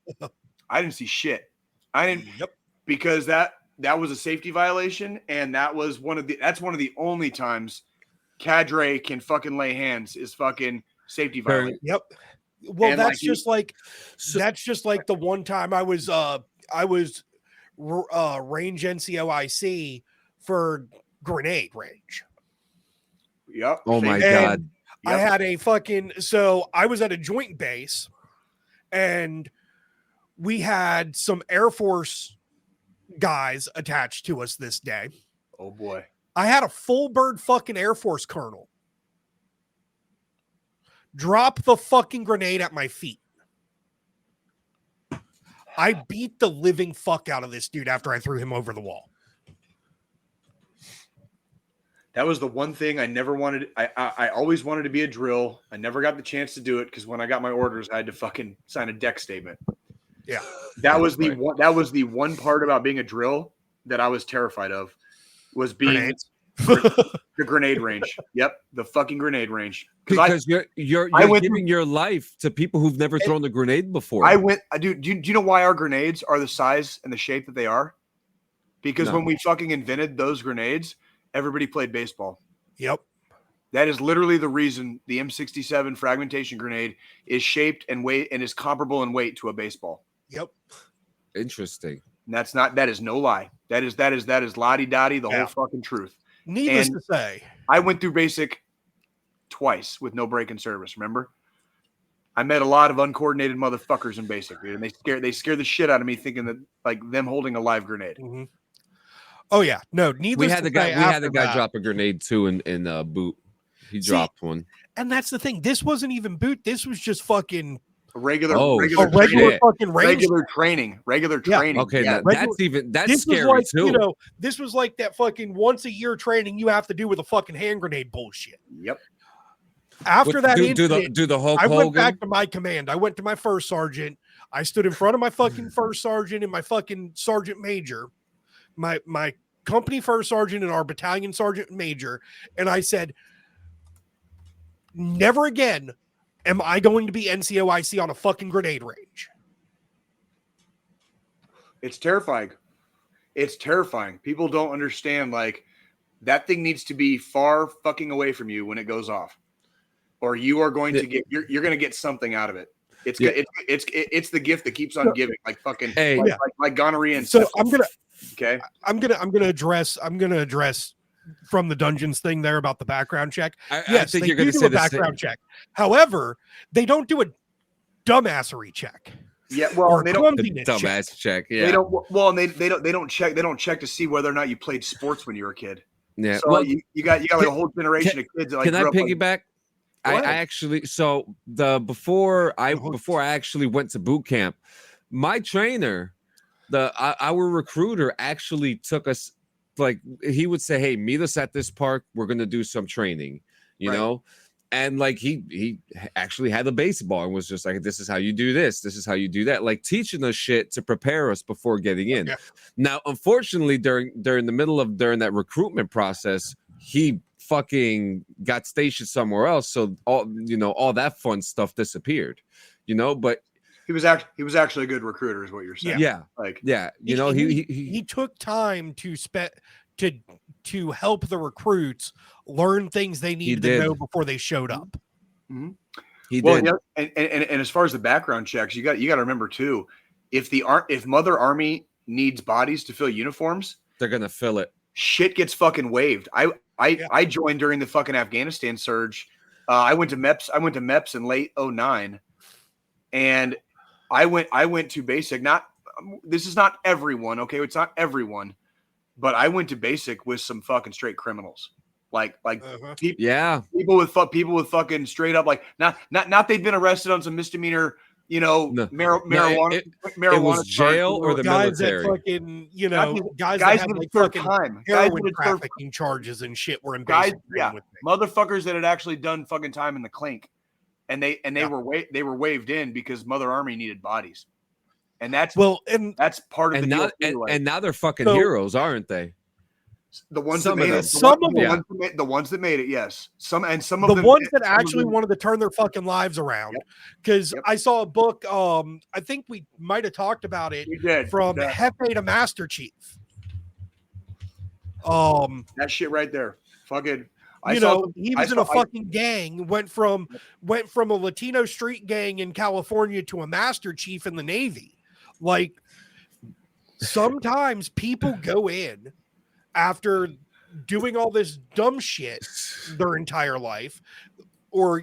I didn't see shit. I didn't. Yep. Because that was a safety violation, and that's one of the only times cadre can fucking lay hands is fucking safety violation. Yep. Well, And that's just like the one time I was range NCOIC for grenade range. Yep. Oh my And god. I had I was at a joint base, and we had some Air Force guys attached to us this day. Oh boy. I had a full bird fucking Air Force colonel drop the fucking grenade at my feet. I beat the living fuck out of this dude after I threw him over the wall. That was the one thing I never wanted. I always wanted to be a drill. I never got the chance to do it because when I got my orders, I had to fucking sign a deck statement. Yeah. That was the one part about being a drill that I was terrified of, was being The grenade range. Yep, the fucking grenade range. Because you're giving your life to people who've never thrown a grenade before. Do you know why our grenades are the size and the shape that they are? Because when we fucking invented those grenades, everybody played baseball. Yep. That is literally the reason the M67 fragmentation grenade is shaped and weight and is comparable in weight to a baseball. Yep. Interesting. And that is no lie. That is la-di-da-di, the whole fucking truth. Needless to say, I went through basic twice with no break in service. Remember, I met a lot of uncoordinated motherfuckers in basic, dude, and they scared the shit out of me, thinking that like them holding a live grenade. Mm-hmm. Oh yeah, no. Needless. We had the guy drop a grenade too in boot. He dropped one, and that's the thing. This wasn't even boot. This was just fucking regular fucking range. Regular training. Okay, yeah. That's scary too. You know, this was like that fucking once a year training you have to do with a fucking hand grenade bullshit. Yep. After that, do the Hulk I went Hogan? back to my command. I went to my first sergeant. I stood in front of my fucking first sergeant and my fucking sergeant major, my company first sergeant and our battalion sergeant major, and I said, never again am I going to be NCOIC on a fucking grenade range. It's terrifying. It's terrifying. People don't understand, like, that thing needs to be far fucking away from you when it goes off, or you are going to get you're going to get something out of it. It's the gift that keeps on giving, like fucking like gonorrhea and so syphilis. I'm gonna address from the Dungeons thing there about the background check. I think you're going to say a background check. However, they don't do a dumbassery check. Yeah, well, they don't dumbass check. Yeah, they don't. Well, and they don't check. They don't check to see whether or not you played sports when you were a kid. Yeah, so you got like a whole generation of kids. That, like, can I piggyback? I actually before I actually went to boot camp, my trainer, our recruiter actually took us. Like, he would say, hey, meet us at this park. We're going to do some training, you know? And like, he actually had a baseball and was just like, this is how you do this. This is how you do that. Like, teaching us shit to prepare us before getting in. Yeah. Now, unfortunately, during that recruitment process, he fucking got stationed somewhere else. So all that fun stuff disappeared, but he was actually a good recruiter, is what you're saying. Yeah. He took time to help the recruits learn things they needed to know before they showed up. Mm-hmm. He did. Yeah, and as far as the background checks, you got to remember too, if Mother Army needs bodies to fill uniforms, they're gonna fill it. Shit gets fucking waived. I joined during the fucking Afghanistan surge. I went to MEPS in late 2009, and I went to basic. This is not everyone, okay? It's not everyone, but I went to basic with some fucking straight criminals, people with fucking straight up, like not they've been arrested on some misdemeanor, marijuana. It was jail or the guys military. That fucking, guys that had like fucking heroin trafficking charges and shit were in basic. Motherfuckers that had actually done fucking time in the clink. And they were waived in because Mother Army needed bodies, and that's part of the deal. And now they're fucking heroes, aren't they? The ones that made it. The ones that made it, yes. Some of the ones that actually wanted to turn their fucking lives around. Because I saw a book. I think we might have talked about it. From Hefe to Master Chief. That shit right there, fucking. He was in a fucking gang, went from a Latino street gang in California to a Master Chief in the Navy. Like, sometimes people go in after doing all this dumb shit their entire life, or,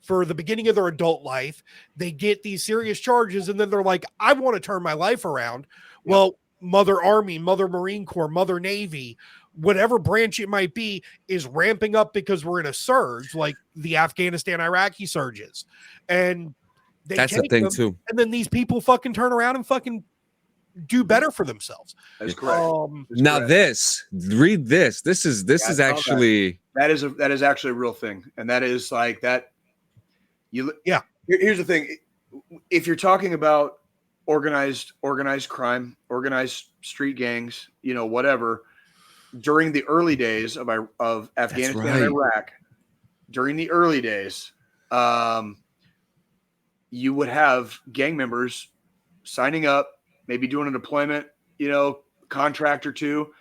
for the beginning of their adult life, they get these serious charges, and then they're like, I want to turn my life around. Yep. Well, Mother Army, Mother Marine Corps, Mother Navy, whatever branch it might be, is ramping up because we're in a surge, like the Afghanistan, Iraqi surges. And that's the thing too. And then these people fucking turn around and fucking do better for themselves. That's correct. Now read this. This is actually that is actually a real thing. And that is like that. Here's the thing. If you're talking about organized crime, organized street gangs, whatever, during the early days of Afghanistan and Iraq, during the early days, you would have gang members signing up, maybe doing a deployment, contract or two,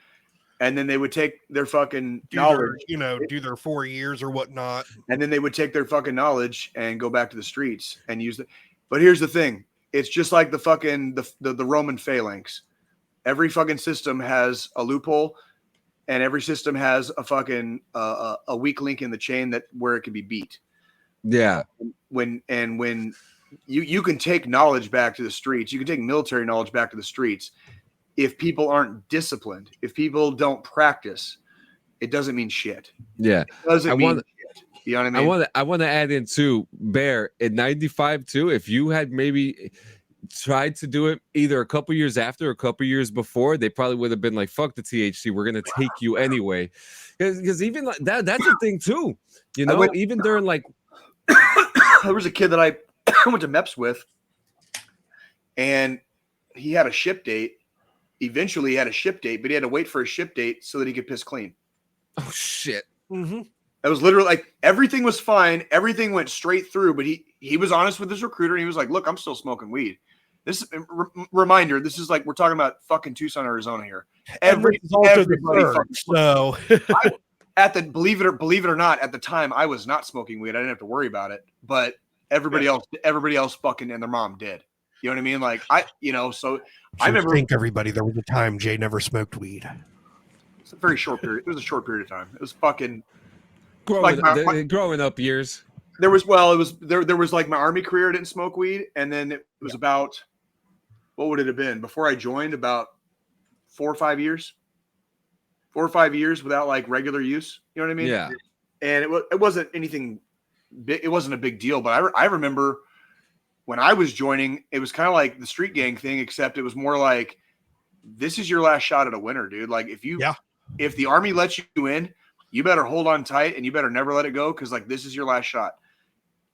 and then they would take their fucking knowledge, do their 4 years or whatnot, and then they would take their fucking knowledge and go back to the streets and use it. But here's the thing: it's just like the fucking the Roman phalanx. Every fucking system has a loophole, and every system has a fucking a weak link in the chain where it can be beat. Yeah. When you can take knowledge back to the streets, you can take military knowledge back to the streets. If people aren't disciplined, if people don't practice, it doesn't mean shit. Yeah. It doesn't mean shit. You know what I mean? I want to add in too, Bear, in 95 too, if you had maybe tried to do it either a couple years after or a couple years before, they probably would have been like, fuck the THC, we're going to take you anyway. Because even like that's a thing too. Even during like there was a kid that I went to MEPS with, and he had a ship date. Eventually he had a ship date, but he had to wait for a ship date so that he could piss clean. Oh shit. Mm-hmm. It was literally like everything was fine. Everything went straight through, but he was honest with his recruiter. And he was like, look, I'm still smoking weed. This reminder, this is like, we're talking about fucking Tucson, Arizona here. Everybody so believe it or not, at the time I was not smoking weed. I didn't have to worry about it, but everybody else fucking and their mom did. You know what I mean? Like so I remember. Everybody, there was a time Jay never smoked weed. It's a very short period. It was a short period of time. It was fucking growing up years. There was like my Army career. I didn't smoke weed, and then it was about, what would it have been before I joined? About 4 or 5 years. 4 or 5 years without like regular use. You know what I mean? Yeah. And it wasn't anything big. It wasn't a big deal, but I remember when I was joining, it was kind of like the street gang thing, except it was more like, this is your last shot at a winner, dude. Like if the Army lets you in, you better hold on tight and you better never let it go. Cause like, this is your last shot.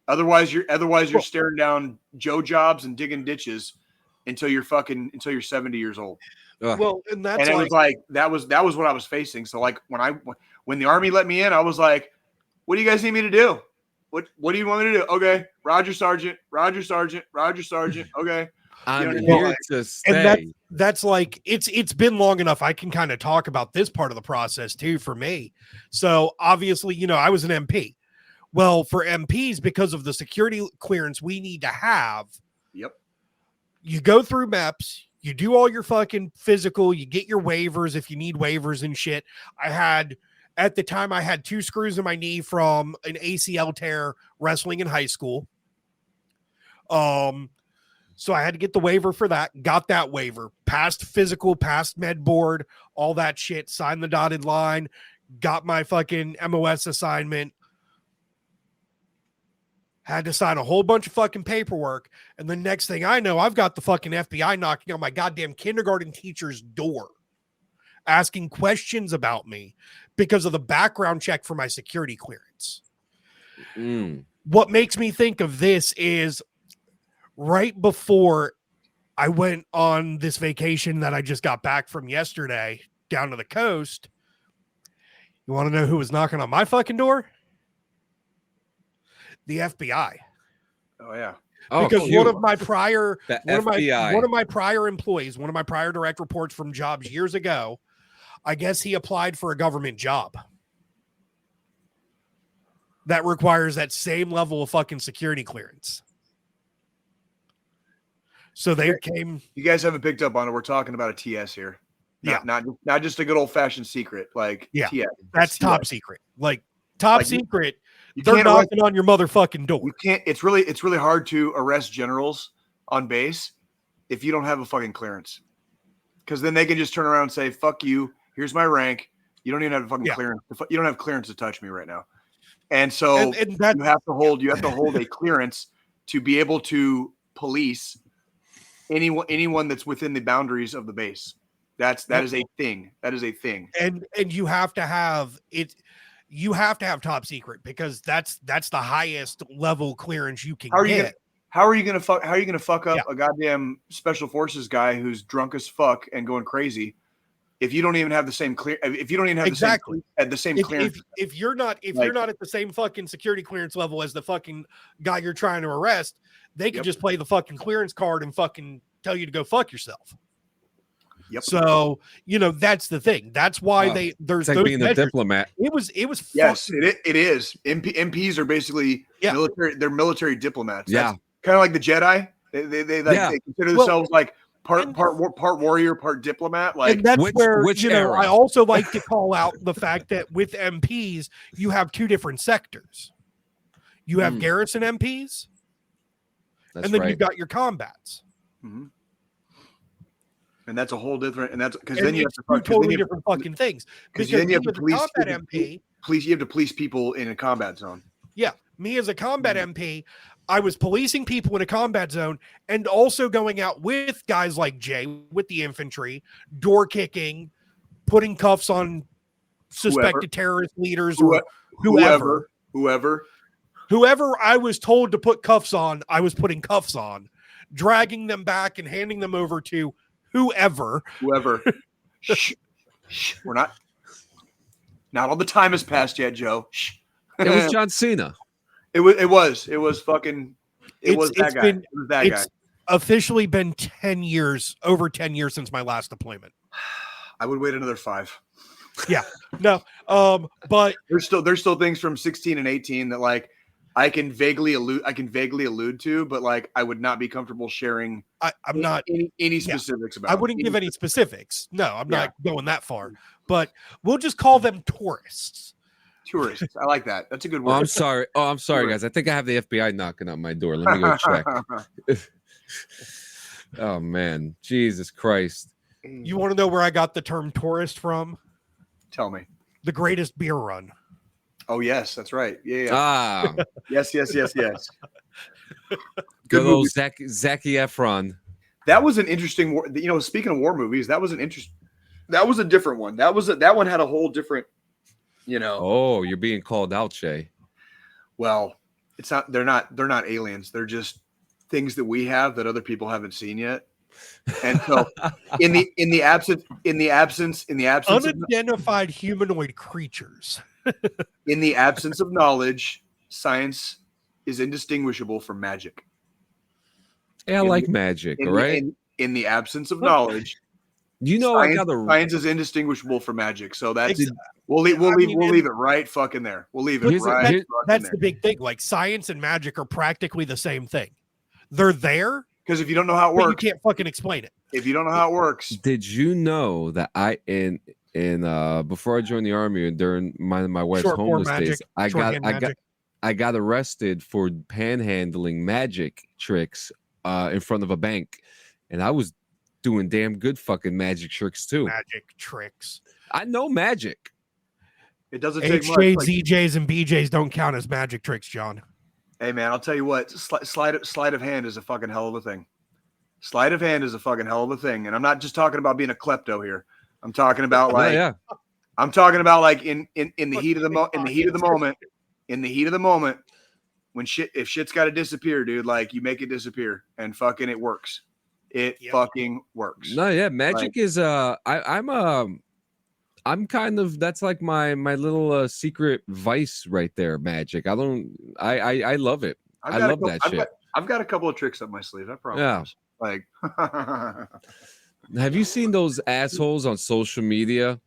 Otherwise you're staring down Joe jobs and digging ditches until you're 70 years old. Well, and it was like, that was what I was facing. So like when the Army let me in, I was like, what do you guys need me to do? What do you want me to do? Okay. Roger, Sergeant. Okay. I'm here to stay. And that's like, it's been long enough. I can kind of talk about this part of the process too, for me. So obviously, I was an MP. Well, for MPs, because of the security clearance we need to have. Yep. You go through MEPS, you do all your fucking physical, you get your waivers if you need waivers and shit. At the time, I had 2 screws in my knee from an ACL tear wrestling in high school. So I had to get the waiver for that. Got that waiver. Passed physical, passed med board, all that shit. Signed the dotted line. Got my fucking MOS assignment. Had to sign a whole bunch of fucking paperwork. And the next thing I know, I've got the fucking FBI knocking on my goddamn kindergarten teacher's door, asking questions about me because of the background check for my security clearance. What makes me think of this is right before I went on this vacation that I just got back from yesterday down to the coast. You want to know who was knocking on my fucking door? The FBI. Oh yeah. Because one of my prior FBI. one of my prior employees, one of my prior direct reports from jobs years ago, I guess he applied for a government job that requires that same level of fucking security clearance. So they came. You guys haven't picked up on it. We're talking about a TS here. Not just a good old fashioned secret. Like TS. That's TS. top secret. Like top secret. You They're knocking on your motherfucking door. You can't. It's really hard to arrest generals on base if you don't have a fucking clearance, because then they can just turn around and say, "Fuck you. Here's my rank. You don't even have a fucking clearance. You don't have clearance to touch me right now." And so you have to hold a clearance to be able to police anyone that's within the boundaries of the base. That is a thing. That is a thing. And you have to have it. You have to have top secret, because that's the highest level clearance you can get. How are you gonna fuck up a goddamn special forces guy who's drunk as fuck and going crazy if you don't even have the same if you don't even have the same clearance, if you're not at the same fucking security clearance level as the fucking guy you're trying to arrest, they could just play the fucking clearance card and fucking tell you to go fuck yourself. Yep. So that's the thing. That's why there's it's like being a diplomat. It was yes, it is. MPs are basically military. They're military diplomats. Yeah, kind of like the Jedi. They consider themselves like part warrior, part diplomat. Like, and that's where era? I also like to call out the fact that with MPs you have two different sectors. You have garrison MPs, and then you've got your combats. Mm-hmm. And that's a whole different. And that's because then you have to totally different fucking things. Because then you have to police combat MP. You have to police people in a combat zone. Yeah, me as a combat MP, I was policing people in a combat zone and also going out with guys like Jay with the infantry, door kicking, putting cuffs on suspected terrorist leaders or whoever I was told to put cuffs on, I was putting cuffs on, dragging them back and handing them over to whoever. Shh. We're not all the time has passed yet, Joe. Shh. It was John Cena. It was that guy. It was that guy. Officially been 10 years, over 10 years since my last deployment. I would wait another 5. Yeah. No. But there's still things from 16 and 18 that like I can vaguely allude to, but like I would not be comfortable sharing. I'm not any specifics about. I wouldn't give any specifics. No, I'm not going that far. But we'll just call them tourists. Tourists. I like that. That's a good word. I'm sorry, guys. I think I have the FBI knocking on my door. Let me go check. Oh man, Jesus Christ! You want to know where I got the term tourist from? Tell me. The Greatest Beer Run. Oh yes, that's right. Yeah. Ah. yes. Good old Zac Efron. That was an interesting. Speaking of war movies, that was a different one. That one had a whole different. Oh, you're being called out, Shay. Well, it's not. They're not aliens. They're just things that we have that other people haven't seen yet. And so, in the absence unidentified humanoid creatures. In the absence of knowledge, science is indistinguishable from magic. Yeah, I like magic. All right. In the absence of knowledge, science is indistinguishable from magic. So that's we'll leave it right fucking there. We'll leave it right. That's the big thing. Like science and magic are practically the same thing. They're there because if you don't know how it works, you can't fucking explain it. If you don't know how it works, did you know that before I joined the army and during my wife's homeless days, I got arrested for panhandling magic tricks in front of a bank, and I was doing damn good fucking magic tricks too. Magic tricks. I know magic. It doesn't take much. ZJs, and BJs don't count as magic tricks, John. Hey man, I'll tell you what. Sleight of hand is a fucking hell of a thing. Sleight of hand is a fucking hell of a thing, and I'm not just talking about being a klepto here. I'm talking about I'm talking about like in the heat of the moment, when if shit's got to disappear, dude, like you make it disappear and fucking it works. Fucking works. No, yeah, magic is I'm kind of that's like my little secret vice right there. Magic. I love it. I love that shit. I've got a couple of tricks up my sleeve. I promise. Yeah. Like, have you seen those assholes on social media?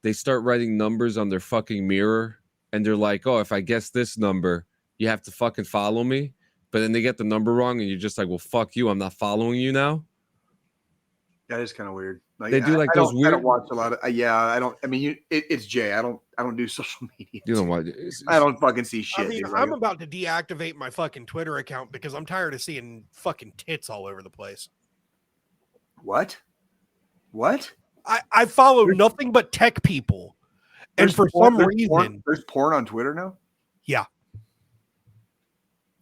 They start writing numbers on their fucking mirror, and they're like, "Oh, if I guess this number, you have to fucking follow me." But then they get the number wrong, and you're just like, "Well, fuck you. I'm not following you now." That is kind of weird. Like, they do like those weird. I don't watch a lot of. I don't. I mean, it's Jay. I don't do social media. You don't watch. I don't fucking see shit. I mean, I'm about to deactivate my fucking Twitter account because I'm tired of seeing fucking tits all over the place. What? I follow nothing but tech people, and for some reason, there's porn on Twitter now. Yeah,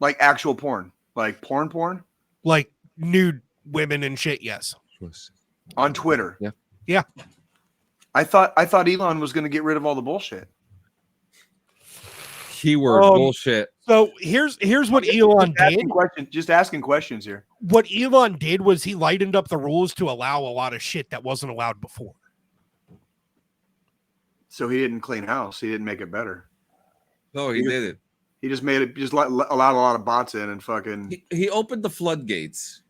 like actual porn, like porn, like nude women and shit. Yes. On Twitter. Yeah. I thought Elon was going to get rid of all the bullshit. Keyword bullshit. So here's what Elon did. Just asking questions here. What Elon did was he lightened up the rules to allow a lot of shit that wasn't allowed before. So he didn't clean house. He didn't make it better. No, he didn't. He just made it. Just allowed a lot of bots in and fucking. He opened the floodgates.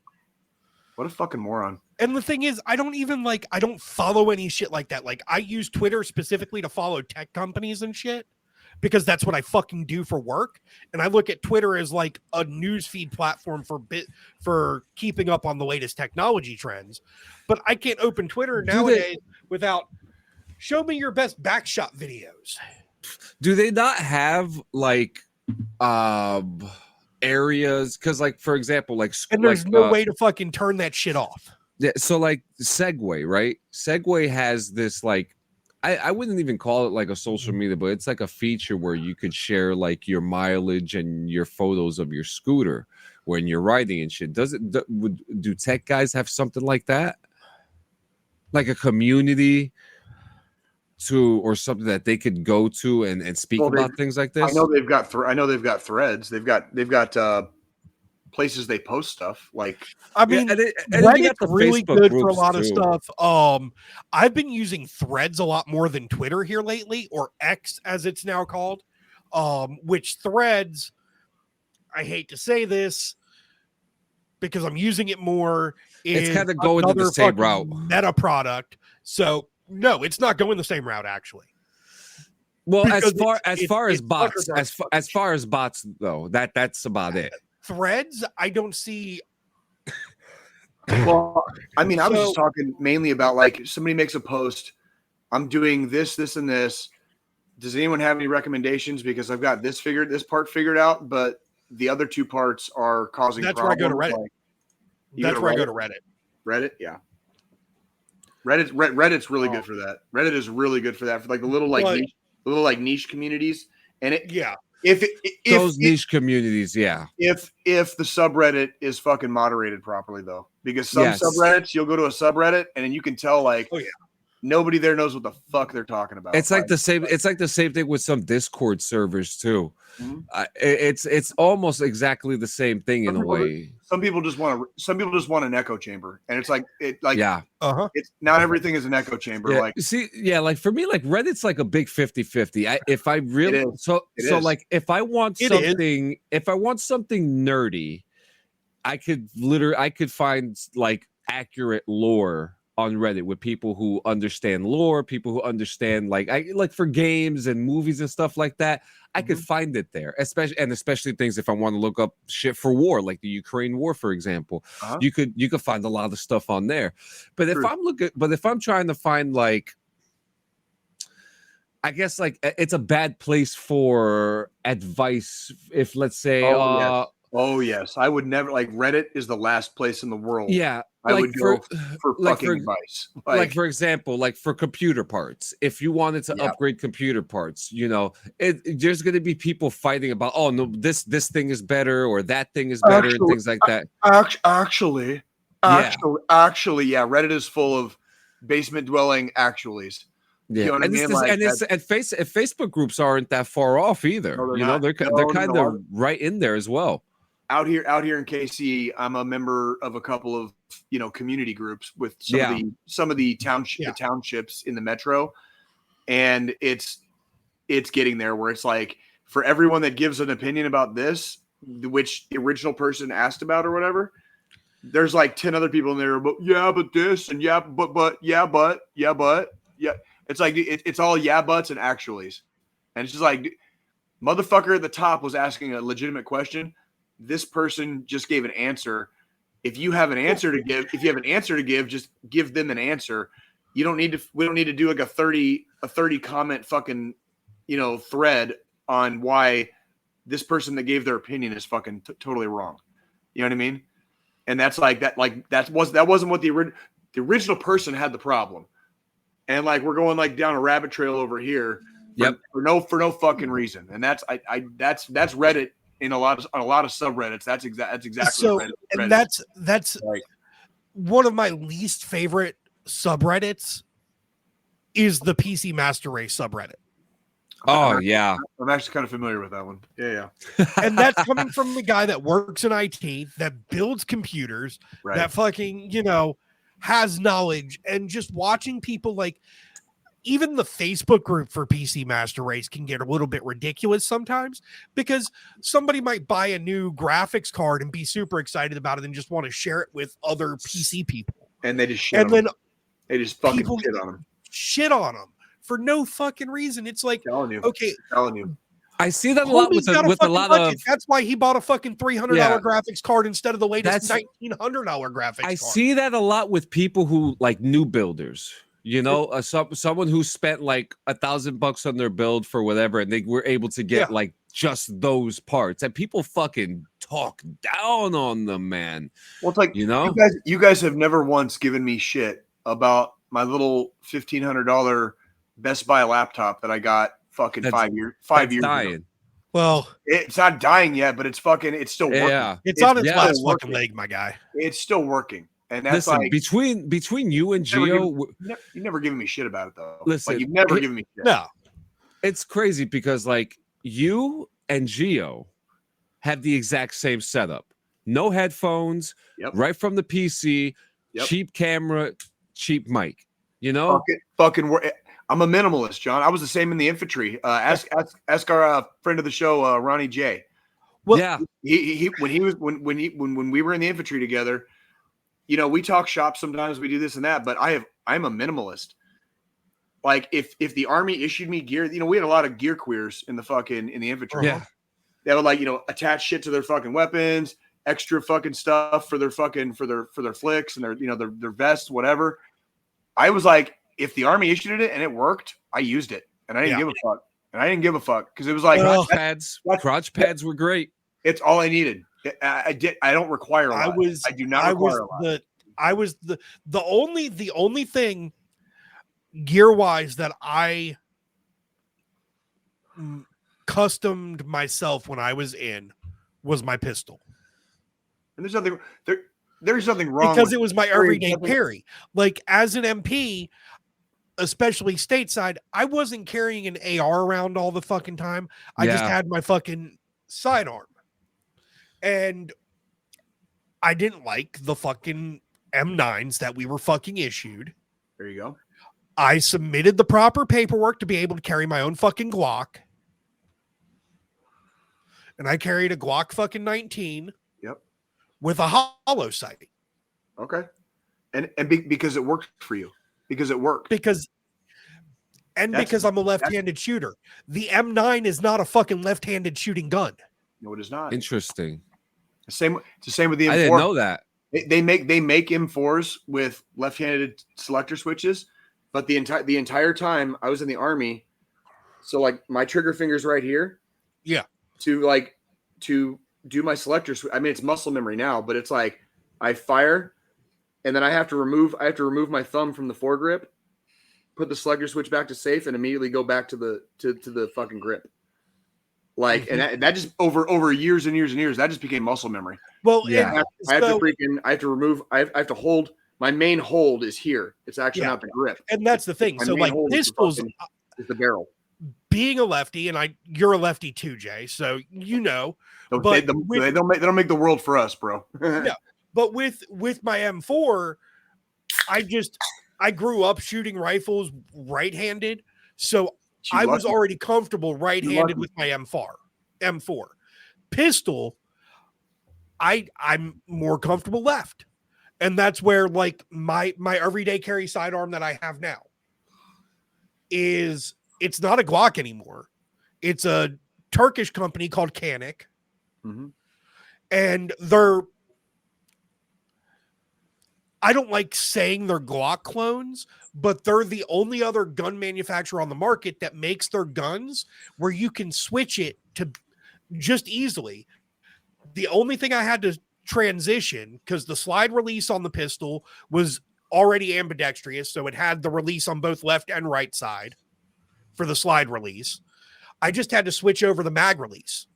What a fucking moron. And the thing is, I don't follow any shit like that. Like, I use Twitter specifically to follow tech companies and shit because that's what I fucking do for work. And I look at Twitter as like a newsfeed platform for keeping up on the latest technology trends. But I can't open Twitter nowadays without show me your best backshot videos. Do they not have like areas? Because, like, for example, like, and there's no way to fucking turn that shit off. Yeah, so like Segway, right? Segway has this like I wouldn't even call it like a social media, but it's like a feature where you could share like your mileage and your photos of your scooter when you're riding and shit. Do tech guys have something like that? Like a community or something that they could go to and speak about things like this? I know they've got threads. They've got places they post stuff. Like, I mean, Reddit's really good for a lot of stuff. I've been using Threads a lot more than Twitter here lately, or X as it's now called. Which Threads, I hate to say this because I'm using it more. It's kind of going the same route. Meta product. So no, it's not going the same route actually. Well, as far as bots though, that's about it. Threads, I don't see. Well, I mean, I was just talking mainly about like somebody makes a post. I'm doing this, and this. Does anyone have any recommendations? Because I've got this part figured out, but the other two parts are causing That's problems. Where I go to Reddit. Like, that's where I go to Reddit. Reddit, yeah. Reddit's really good for that. Reddit is really good for that, for like the little niche communities. And it, yeah. If niche communities, yeah. If the subreddit is fucking moderated properly, though, because some subreddits, you'll go to a subreddit and then you can tell like, oh yeah, nobody there knows what the fuck they're talking about. It's like the same. It's like the same thing with some Discord servers too. Mm-hmm. It's almost exactly the same thing in a way. Some people just want an echo chamber, and it's like yeah. It's not everything is an echo chamber. Yeah. Like, see, yeah, like for me, like Reddit's like a big 50-50. If I really like if I want something nerdy, I could find like accurate lore on Reddit with people who understand lore, people who understand like for games and movies and stuff like that. I could find it there, especially things if I want to look up shit for war, like the Ukraine war, for example. You could find a lot of stuff on there. But if I'm trying to find like, I guess like it's a bad place for advice. If let's say, oh yes, I would never like Reddit is the last place in the world. Yeah. I would go for fucking advice. Like for example, like for computer parts, if you wanted to upgrade computer parts, there's going to be people fighting about, oh no, this thing is better or that thing is better and things like that. Actually, Reddit is full of basement dwelling actualies. Yeah, you know Facebook groups aren't that far off either. No, they're kind of right in there as well. Out here in KC, I'm a member of a couple of community groups with some of the townships in the metro, and it's getting there where it's like for everyone that gives an opinion about this, which the original person asked about or whatever, there's like 10 other people in there. But this and but it's like it's all buts and actuallys, and it's just like motherfucker at the top was asking a legitimate question. This person just gave an answer. If you have an answer to give, just give them an answer. We don't need to do like a 30 comment fucking, thread on why this person that gave their opinion is fucking totally wrong. You know what I mean? And that's like that. Like that wasn't what the original person had the problem. And like we're going like down a rabbit trail over here. For no fucking reason. And that's Reddit. In a lot of subreddits, that's exactly so, Reddit. And that's right. One of my least favorite subreddits is the PC Master Race subreddit. Oh yeah, I'm actually kind of familiar with that one. Yeah. And that's coming from the guy that works in IT, that builds computers, that fucking has knowledge, and just watching people like. even the Facebook group for PC Master Race can get a little bit ridiculous sometimes, because somebody might buy a new graphics card and be super excited about it and just want to share it with other PC people. And they just shit And on them. then They just fucking people shit on them. for no fucking reason. It's like, Telling you. okay, Telling you. I see that a lot Homie's got with a fucking lot budget. of. That's why he bought a fucking $300 Yeah. graphics card instead of the latest That's- $1,900 graphics I card. see that a lot with people who like new builders. You know, someone who spent like $1,000 on their build for whatever, and they were able to get Yeah. like just those parts, and people fucking talk down on them, man. Well, it's like You know, you guys have never once given me shit about my little $1,500 Best Buy laptop that I got fucking That's- 5 years ago. dying. Well, It's not dying yet, but it's still working. Yeah. it's on its yeah, last it's fucking working. leg, my guy. It's still working. And that's Listen, like between you and Never Gio, you've never given me shit about it though. Listen, like you've never given me shit. No, it's crazy because like you and Gio have the exact same setup. No headphones, Yep. right from the PC, Yep. cheap camera, cheap mic. You know, Fucking work. I'm a minimalist, John. I was the same in the infantry. Ask our friend of the show, Ronnie J. well, yeah, He when we were in the infantry together, you know, we talk shop sometimes, we do this and that, but I'm a minimalist. Like if the army issued me gear, you know, we had a lot of gear queers in the infantry. yeah. They would like, you know, attach shit to their fucking weapons, extra fucking stuff for their fucking for their flicks and their, you know, their vests, whatever. I was like, if the army issued it and it worked, I used it. And I didn't give a fuck. And I didn't give a fuck because it was like Crotch pads were great. it's all I needed. I don't require a lot. I do not require a lot. The only thing gear wise that I customed myself when I was in was my pistol, And there's nothing wrong because with it was my carrying everyday something. carry. Like as an MP, especially stateside, I wasn't carrying an AR around all the fucking time. I just Yeah. had my fucking sidearm. And I didn't like the fucking M9s that we were fucking issued. There you go. I submitted the proper paperwork to be able to carry my own fucking Glock. And I carried a Glock fucking 19. Yep. With a hollow sight. Okay. And because it worked for you. Because it worked. Because I'm a left-handed shooter. The M9 is not a fucking left-handed shooting gun. No, it is not. Interesting. It's the same with the M4. I didn't know that. They make M4s with left-handed selector switches, but the entire time I was in the army, so like my trigger finger's right here. Yeah. To do my selector switch. I mean, it's muscle memory now, but it's like I fire, and then I have to remove my thumb from the foregrip, put the selector switch back to safe, and immediately go back to the fucking grip. Like, and that just over years and years and years, that just became muscle memory. Well, Yeah. I have to hold. My main hold is here. It's actually not the grip. and that's the thing. My So main like hold is pistols, is the barrel. being a lefty, and you're a lefty too, Jay. So you know, They But don't with- they don't make the world for us, bro. Yeah. but with my M4, I grew up shooting rifles right-handed, so I was lucky. already comfortable right-handed lucky. with my M4. Pistol, I'm more comfortable left. And that's where like my everyday carry sidearm that I have now is, it's not a Glock anymore. It's a Turkish company called Canik. Mhm. And I don't like saying they're Glock clones, but they're the only other gun manufacturer on the market that makes their guns where you can switch it to just easily. The only thing I had to transition, because the slide release on the pistol was already ambidextrous, so it had the release on both left and right side for the slide release. I just had to switch over the mag release.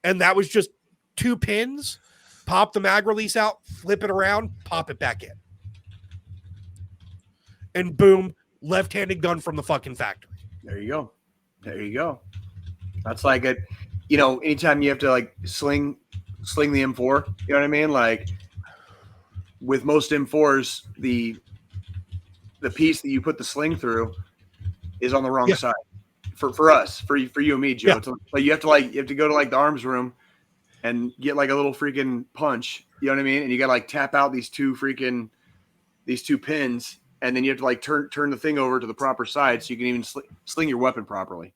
And that was just 2 pins, pop the mag release out, flip it around, pop it back in. And boom, left-handed gun from the fucking factory. There you go. There you go. That's like a, you know, anytime you have to like sling the M4, you know what I mean? Like with most M4s, the piece that you put the sling through is on the wrong Yeah. side for us, for you and me, Joe. Yeah. It's like you have to go to like the arms room and get like a little freaking punch. You know what I mean? And you got to like tap out these two pins, and then you have to like turn the thing over to the proper side so you can even sling your weapon properly.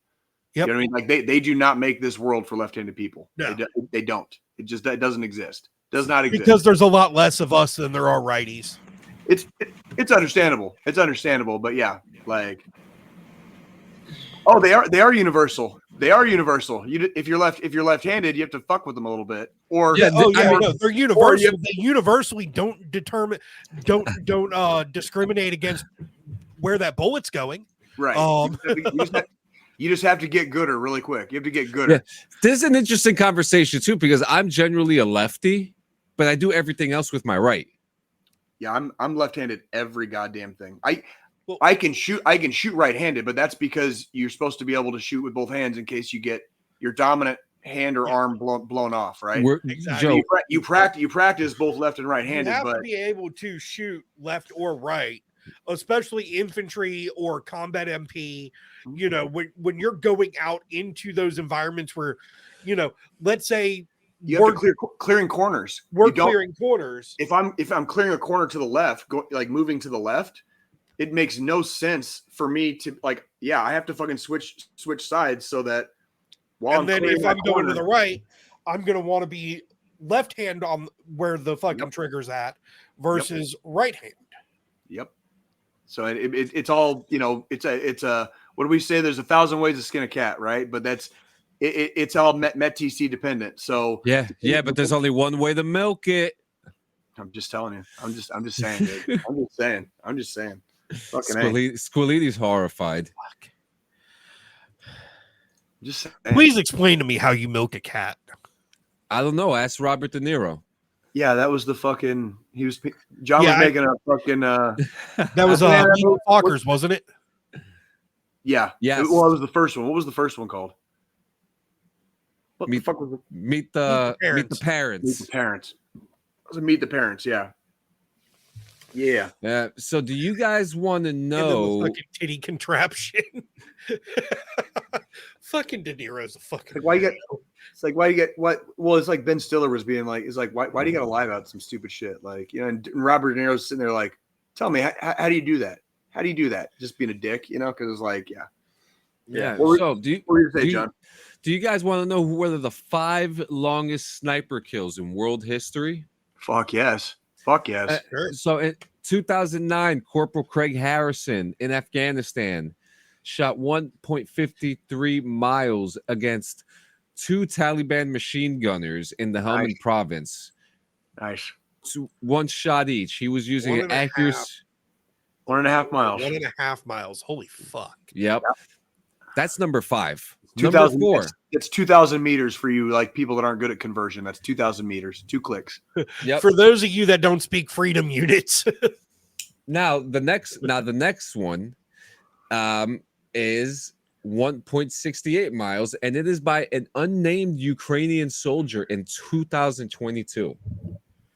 Yep. You know what I mean? Like they do not make this world for left-handed people. No. They don't. It doesn't exist. Does not exist. Because there's a lot less of us than there are righties. It's understandable. It's understandable, but yeah, like, oh, they are universal. They are universal. If you're left-handed, you have to fuck with them a little bit. Or Yeah, no, they're universal. They universally don't discriminate against where that bullet's going. right. You just have to get gooder really quick. You have to get gooder. Yeah. This is an interesting conversation too, because I'm generally a lefty, but I do everything else with my right. Yeah, I'm left-handed every goddamn thing. I can shoot right-handed, but that's because you're supposed to be able to shoot with both hands in case you get your dominant hand or arm blown off, right? Exactly. Joe, You practice both left and right-handed, You have but to be able to shoot left or right, especially infantry or combat MP. You know, when you're going out into those environments where, you know, let's say you have to clearing corners. We're clearing corners. If I'm clearing a corner to the left, like moving to the left, it makes no sense for me to like. Yeah, I have to fucking switch sides so that while and then if I'm going to the right, I'm going to want to be left hand on where the fucking trigger's at versus right hand. Yep. So it's all, you know, it's a what do we say? There's 1,000 ways to skin a cat, right? But it's all Met TC dependent. So yeah, but there's only one way to milk it. I'm just telling you. I'm just saying, dude. I'm just saying. Fucking Squillidi's horrified. Fuck. Just saying. Please explain to me how you milk a cat. I don't know. Ask Robert De Niro. Yeah, that was the fucking. John was making a fucking. That was Fockers, wasn't it? Yeah. Yes. Well, it was the first one. What was the first one called? What the fuck was it? Meet the Parents. Meet the Parents. It was a Meet the Parents. Yeah. Yeah. Yeah. So, do you guys want to know? Fucking titty contraption. Fucking De Niro's a fucking. Like, why you get what? Well, it's like Ben Stiller was being like, it's like, why do you got to lie about some stupid shit? Like, you know, and Robert De Niro's sitting there like, tell me, how do you do that? How do you do that? Just being a dick, you know? Because it's like, yeah. What So, do you say, John? Do you guys want to know whether the 5 longest sniper kills in world history? Fuck yes. Fuck yes. So in 2009, Corporal Craig Harrison in Afghanistan shot 1.53 miles against 2 Taliban machine gunners in the Helmand province. Nice. So 1 shot each. He was using an accuracy. 1.5 miles. 1.5 miles. Holy fuck. Yep. That's number 5. 2,000. Number 4. It's 2,000 meters for you, like people that aren't good at conversion. That's 2,000 meters. 2 clicks. Yep. For those of you that don't speak freedom units. Now the next one is 1.68 miles, and it is by an unnamed Ukrainian soldier in 2022.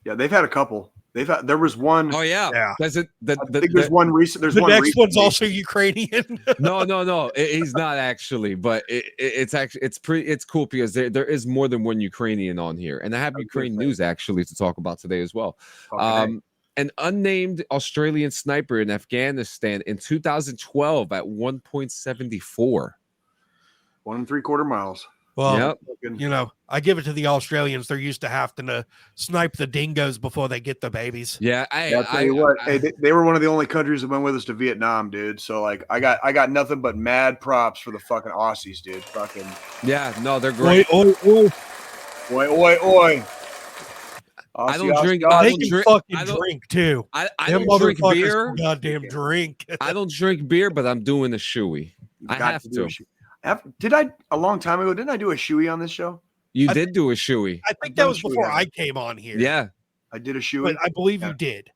Yeah, they've had a couple. There was one. Oh yeah. I think there's one recent. There's the one. Next one's also Ukrainian. No. He's not actually, but it's cool because there is more than one Ukrainian on here, and I have Ukraine news actually to talk about today as well. An unnamed Australian sniper in Afghanistan in 2012 at 1.74. 1 3/4 miles. Well, you know, I give it to the Australians. They're used to having to snipe the dingoes before they get the babies. Yeah, I'll tell you what. They were one of the only countries that went with us to Vietnam, dude. So like, I got nothing but mad props for the fucking Aussies, dude. Fucking yeah, no, they're great. Oi. I don't drink. They can fucking drink too. I don't drink beer. Goddamn drink. I don't drink beer, but I'm doing a shoey. I have to. Did I a long time ago? Didn't I do a shoey on this show? You did do a shoey. I think that was before I came on here. Yeah, I did a shoey. But I believe you did.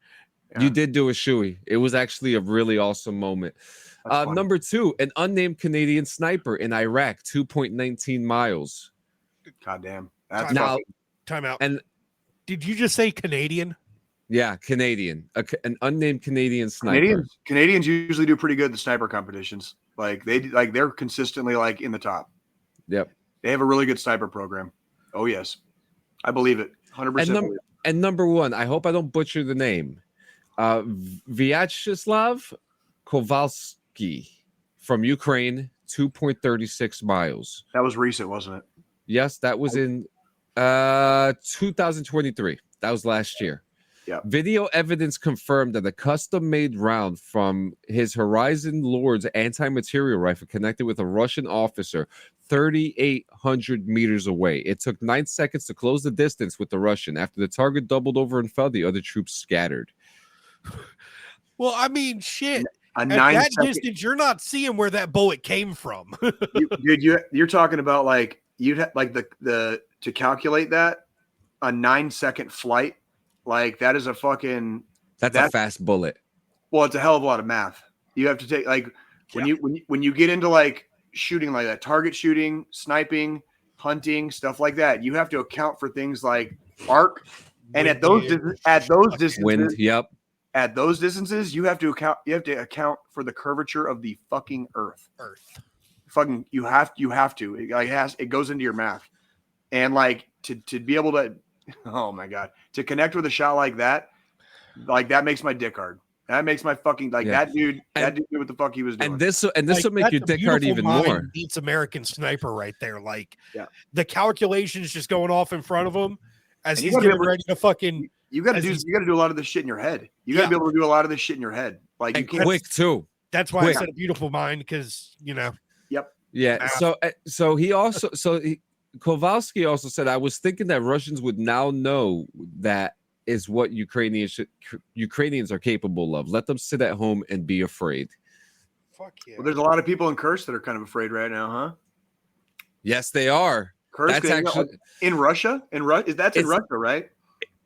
Yeah. You did do a shoey. It was actually a really awesome moment. Number 2, an unnamed Canadian sniper in Iraq, 2.19 miles. God damn. Time out. And did you just say Canadian? Yeah, Canadian. An unnamed Canadian sniper. Canadians usually do pretty good at the sniper competitions. Like they're consistently like in the top. Yep. They have a really good sniper program. Oh yes, I believe it. 100%. And number one, I hope I don't butcher the name. Vyacheslav Kowalski from Ukraine, 2.36 miles. That was recent, wasn't it? Yes, that was in 2023. That was last year. Yeah. Video evidence confirmed that a custom-made round from his Horizon Lord's anti-material rifle connected with a Russian officer 3,800 meters away. It took 9 seconds to close the distance with the Russian. After the target doubled over and fell, the other troops scattered. Well, I mean, shit. At that distance, you're not seeing where that bullet came from. You're talking about like you'd like the to calculate that a 9-second flight. Like that is a fucking that's a fast bullet. Well, it's a hell of a lot of math. You have to take like when you get into like shooting like that, target shooting, sniping, hunting, stuff like that, you have to account for things like arc. And at those distances, wind, yep. At those distances, you have to account for the curvature of the fucking earth. Fucking you have to. It goes into your math. And like to be able to oh my god, to connect with a shot like that makes my dick hard. That makes my fucking that dude knew what the fuck he was doing. And this will make your dick hard even more. Beats American Sniper right there. Like the calculations just going off in front of him as he's getting ready to fucking. You got to do a lot of this shit in your head. You got to be able to do a lot of this shit in your head. Like you can't quick too. That's why I said a beautiful mind because Yep. Yeah. So he also Kowalski also said, I was thinking that Russians would now know that is what Ukrainians are capable of. Let them sit at home and be afraid. Fuck yeah. Well, there's a lot of people in Kursk that are kind of afraid right now, huh? Yes, they are. Kursk, that's actually in Russia. That's in Russia, right?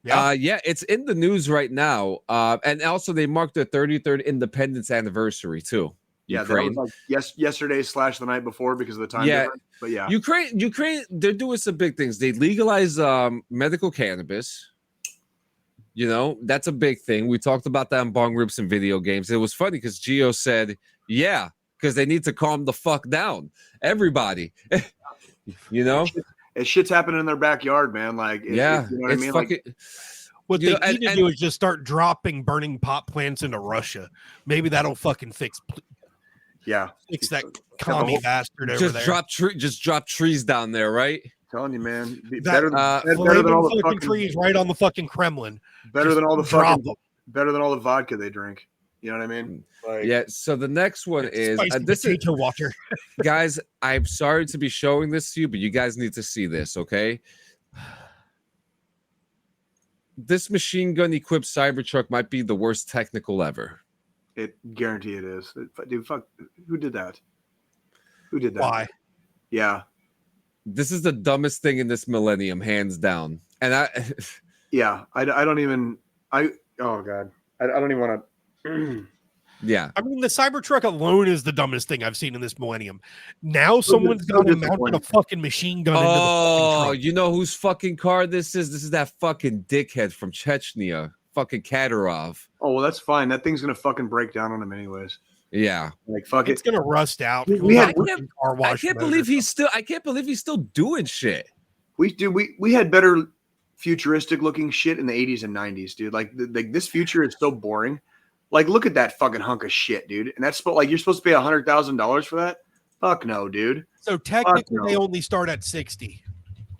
Yeah, it's in the news right now. And also they marked their 33rd independence anniversary too. Yeah, Ukraine. that was like yesterday / the night before because of the time difference. But yeah, Ukraine, they're doing some big things. They legalize medical cannabis. You know, that's a big thing. We talked about that in Bong Rips and video games. It was funny because Gio said, yeah, because they need to calm the fuck down. Everybody. You know? Shit's happening in their backyard, man. Like, you know what I mean? Fucking, what they need to do is just start dropping burning pot plants into Russia. Maybe that'll fucking fix that commie bastard over there. Just drop trees down there, right? I'm telling you, man. Better than all the fucking trees right on the fucking Kremlin. Better than all the vodka they drink. You know what I mean? Like, yeah. So the next one is this potato water. Guys, I'm sorry to be showing this to you, but you guys need to see this, okay? This machine gun equipped Cybertruck might be the worst technical ever. It guarantee it is. Dude, fuck. Who did that? Why? Yeah. This is the dumbest thing in this millennium, hands down. And I don't even want to. Yeah. I mean, the Cybertruck alone is the dumbest thing I've seen in this millennium. Now someone's got to mount a fucking machine gun into the fucking truck. You know whose fucking car this is? This is that fucking dickhead from Chechnya, fucking Kadyrov. Oh, well, that's fine. That thing's going to fucking break down on him anyways. Yeah. Like, fuck it. It's going to rust out. I can't believe he's still doing shit. We had better futuristic looking shit in the 80s and 90s, dude. Like this future is so boring. Like, look at that fucking hunk of shit, dude. And that's you're supposed to pay $100,000 for that? Fuck no, dude. So technically, they only start at 60.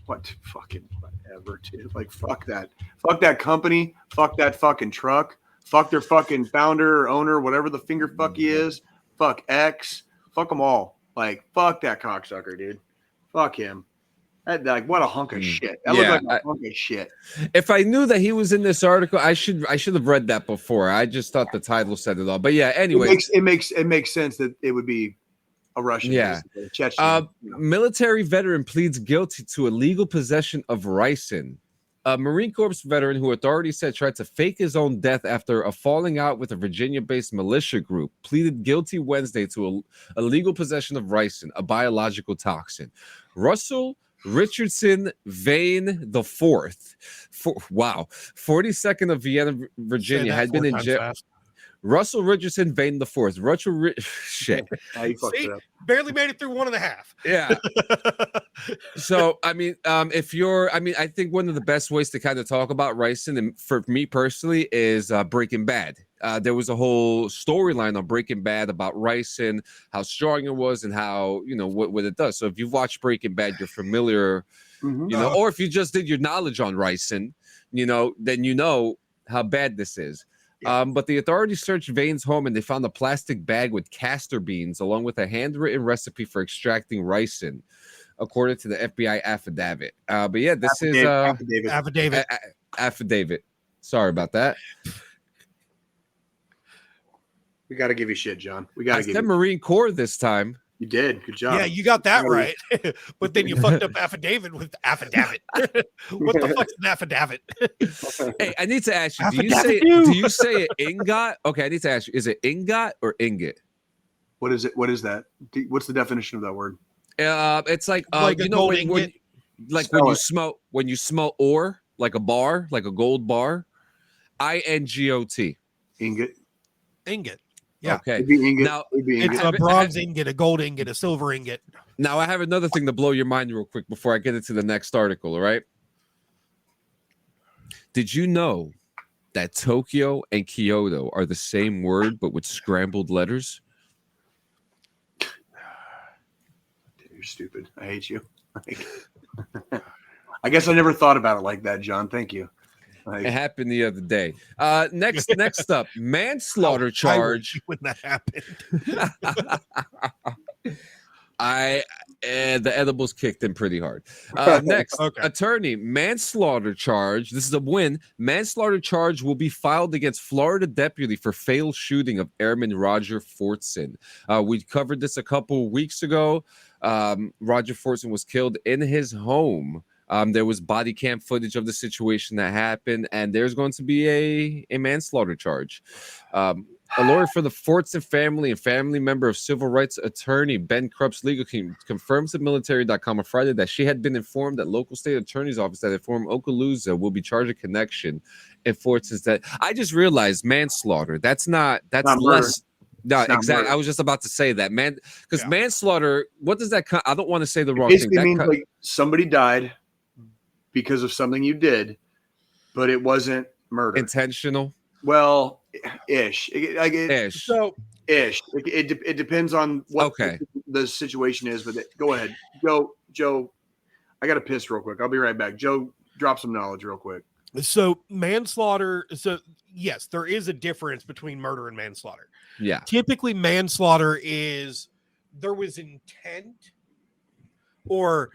What fucking whatever, dude? Like, fuck that. Fuck that company. Fuck that fucking truck. Fuck their fucking founder or owner, whatever the finger fuck he is. Fuck X. Fuck them all. Like, fuck that cocksucker, dude. Fuck him. What a hunk of shit. That looked like a hunk of shit. If I knew that he was in this article, I should have read that before. I just thought the title said it all. But yeah, anyway. It makes sense that it would be a Russian. Yeah. Military veteran pleads guilty to illegal possession of ricin. A Marine Corps veteran who authorities said tried to fake his own death after a falling out with a Virginia-based militia group pleaded guilty Wednesday to illegal possession of ricin, a biological toxin. Russell Richardson Vane the Fourth, 42nd of Vienna, Virginia, had been in jail. Russell Richardson, Vane the Fourth. Shit. You fucked See? it up. Barely made it through 1.5. Yeah. So, I mean, I think one of the best ways to kind of talk about Ryson, and for me personally, is Breaking Bad. There was a whole storyline on Breaking Bad about Ryson, how strong it was, and how, what it does. So if you've watched Breaking Bad, you're familiar, or if you just did your knowledge on Ryson, then you know how bad this is. Yeah. But the authorities searched Vane's home and they found a plastic bag with castor beans along with a handwritten recipe for extracting ricin, according to the FBI affidavit. But yeah, this is affidavit. Sorry about that. We got to give you shit, John. We got to give you Marine Corps this time. You did. Good job. Yeah, you got that right. But then you fucked up affidavit with affidavit. What the fuck's an affidavit? Hey, I need to ask you, do you say it ingot? Okay, I need to ask you, is it ingot or ingot? What is it? What is that? What's the definition of that word? It's like when you smell ore, like a bar, like a gold bar. INGOT. Ingot. Ingot. Yeah. Okay. Now it's a bronze ingot, a gold ingot, a silver ingot. Now I have another thing to blow your mind real quick before I get into the next article. All right. Did you know that Tokyo and Kyoto are the same word but with scrambled letters? You're stupid. I hate you. I guess I never thought about it like that, John. Thank you. It happened the other day. Next up, manslaughter charge. When that happened, the edibles kicked in pretty hard. Next, attorney, manslaughter charge. This is a win. Manslaughter charge will be filed against Florida deputy for failed shooting of Airman Roger Fortson. We covered this a couple weeks ago. Roger Fortson was killed in his home. There was body cam footage of the situation that happened, and there's going to be a manslaughter charge. A lawyer for the Fortson family and family member of civil rights attorney Ben Krupp's legal team confirms to military.com on Friday that she had been informed that local state attorney's office that informed Okaloosa will be charged a connection in Fortson's death. I just realized manslaughter. That's less. No, exactly. Murder. I was just about to say that, man, because manslaughter. What does that? I don't want to say the wrong thing. It means like somebody died because of something you did, but it wasn't murder. Intentional. Well, ish. Ish. So ish. It depends on what the situation is. But go ahead, Joe. I got to piss real quick. I'll be right back. Joe, drop some knowledge real quick. So manslaughter. So yes, there is a difference between murder and manslaughter. Yeah. Typically, manslaughter is there was intent, or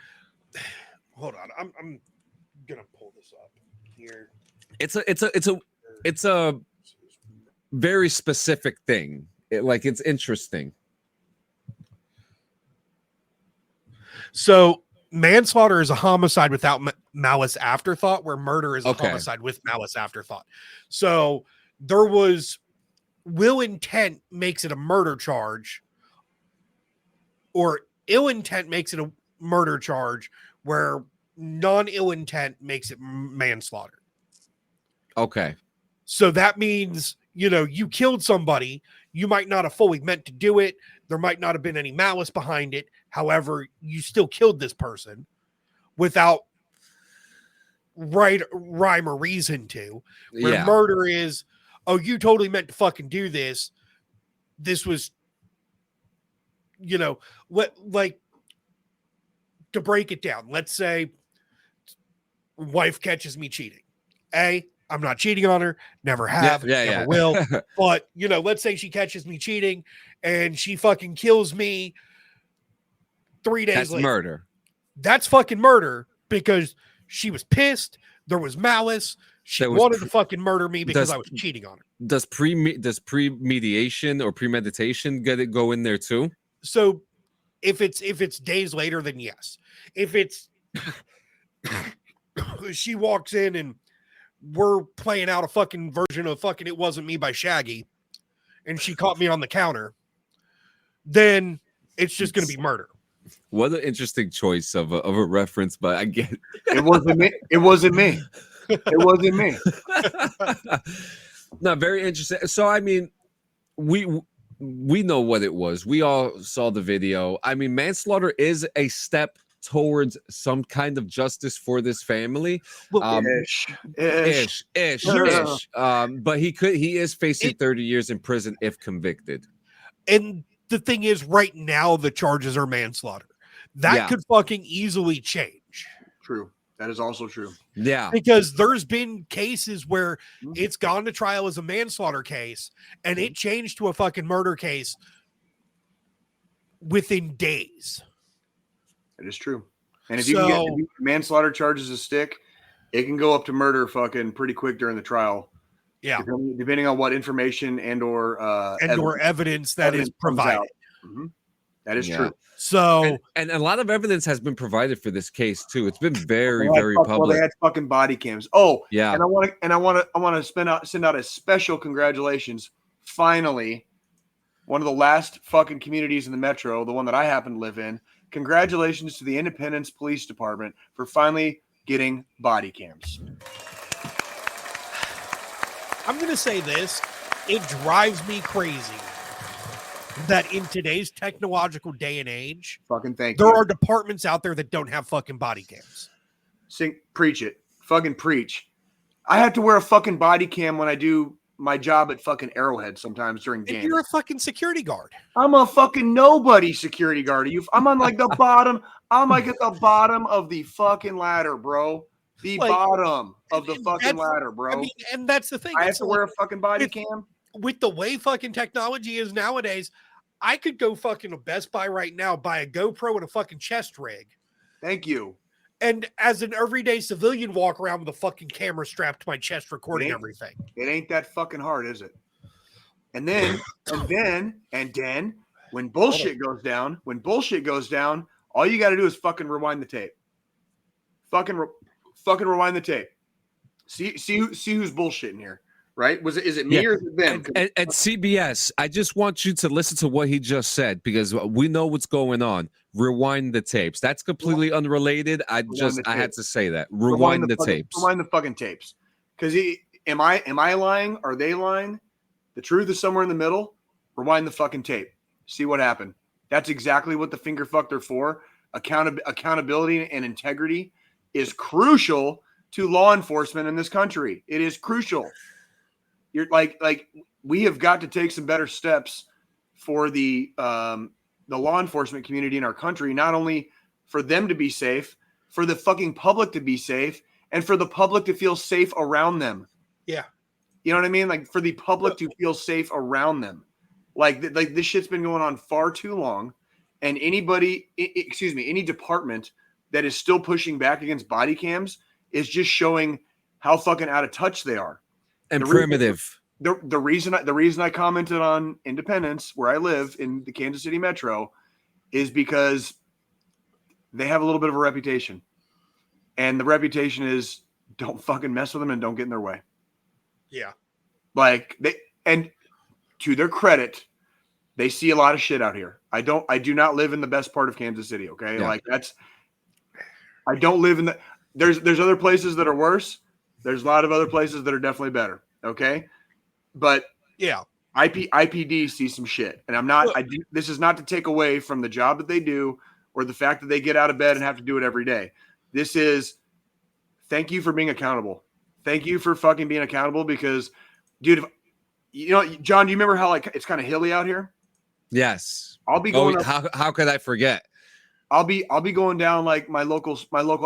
hold on, I'm gonna pull this up here. It's a very specific thing. It's interesting. So manslaughter is a homicide without malice afterthought, where murder is a homicide with malice afterthought. So there was will intent makes it a murder charge, or ill intent makes it a murder charge, where non-ill intent makes it manslaughter. Okay. So that means, you killed somebody. You might not have fully meant to do it. There might not have been any malice behind it. However, you still killed this person without rhyme or reason to. Where murder is, oh, you totally meant to fucking do this. This was, to break it down. Let's say wife catches me cheating. I'm not cheating on her. Never have. Never will. But, let's say she catches me cheating and she fucking kills me 3 days later. That's murder. That's fucking murder because she was pissed. There was malice. She wanted to fucking murder me because I was cheating on her. Does premediation or premeditation go in there too? So if it's days later, then yes. If it's she walks in and we're playing out a fucking version of fucking It Wasn't Me by Shaggy, and she caught me on the counter, then it's just going to be murder. What an interesting choice of a reference, but I get it wasn't me. It wasn't me. It wasn't me. No, very interesting. So, I mean, we know what it was. We all saw the video. I mean, manslaughter is a step towards some kind of justice for this family. Ish. But he is facing 30 years in prison if convicted. And the thing is, right now the charges are manslaughter. That could fucking easily change. True. That is also true. Yeah. Because there's been cases where it's gone to trial as a manslaughter case and it changed to a fucking murder case within days. It is true. And if you can get manslaughter charges a stick, it can go up to murder fucking pretty quick during the trial. Yeah. Depending on what information or evidence that is provided. Mm-hmm. That is true. So and a lot of evidence has been provided for this case too. It's been very public. Well, they had fucking body cams. Oh, yeah. And I want to send out a special congratulations. Finally, one of the last fucking communities in the metro, the one that I happen to live in. Congratulations to the Independence Police Department for finally getting body cams. I'm going to say this. It drives me crazy that in today's technological day and age, there are departments out there that don't have fucking body cams. Preach it. Fucking preach. I have to wear a fucking body cam when I do my job at fucking Arrowhead sometimes during games. And you're a fucking security guard. I'm a fucking nobody security guard. I'm on like the bottom. I'm like at the bottom of the fucking ladder, bro. Bottom of the fucking ladder, bro. I mean, and that's the thing. I have to wear a fucking body cam. With the way fucking technology is nowadays, I could go fucking to Best Buy right now, buy a GoPro and a fucking chest rig. Thank you. And as an everyday civilian, walk around with a fucking camera strapped to my chest, recording everything. It ain't that fucking hard, is it? And then, when bullshit goes down, all you got to do is fucking rewind the tape. Fucking rewind the tape. See who's bullshitting here. Right? Is it me or is it them? And CBS, I just want you to listen to what he just said because we know what's going on. Rewind the tapes. That's completely unrelated. I had to say that. Rewind the tapes. Rewind the fucking tapes. Because am I lying? Are they lying? The truth is somewhere in the middle. Rewind the fucking tape. See what happened. That's exactly what the finger fucked are for. Accountability and integrity is crucial to law enforcement in this country. It is crucial. You're like we have got to take some better steps for the law enforcement community in our country, not only for them to be safe, for the fucking public to be safe, and for the public to feel safe around them. Yeah. You know what I mean? Like for the public to feel safe around them. Like this shit's been going on far too long. And any department that is still pushing back against body cams is just showing how fucking out of touch they are. And primitive. The reason I commented on Independence, where I live in the Kansas City Metro, is because they have a little bit of a reputation. And the reputation is don't fucking mess with them and don't get in their way. Yeah. And to their credit, they see a lot of shit out here. I do not live in the best part of Kansas City, okay? Yeah. I don't live in there's other places that are worse. There's a lot of other places that are definitely better, okay? But yeah, IPD sees some shit. And this is not to take away from the job that they do or the fact that they get out of bed and have to do it every day. This is thank you for being accountable. Thank you for fucking being accountable because, dude, John, do you remember how it's kind of hilly out here? Yes. I'll be going how could I forget? I'll be going down like my local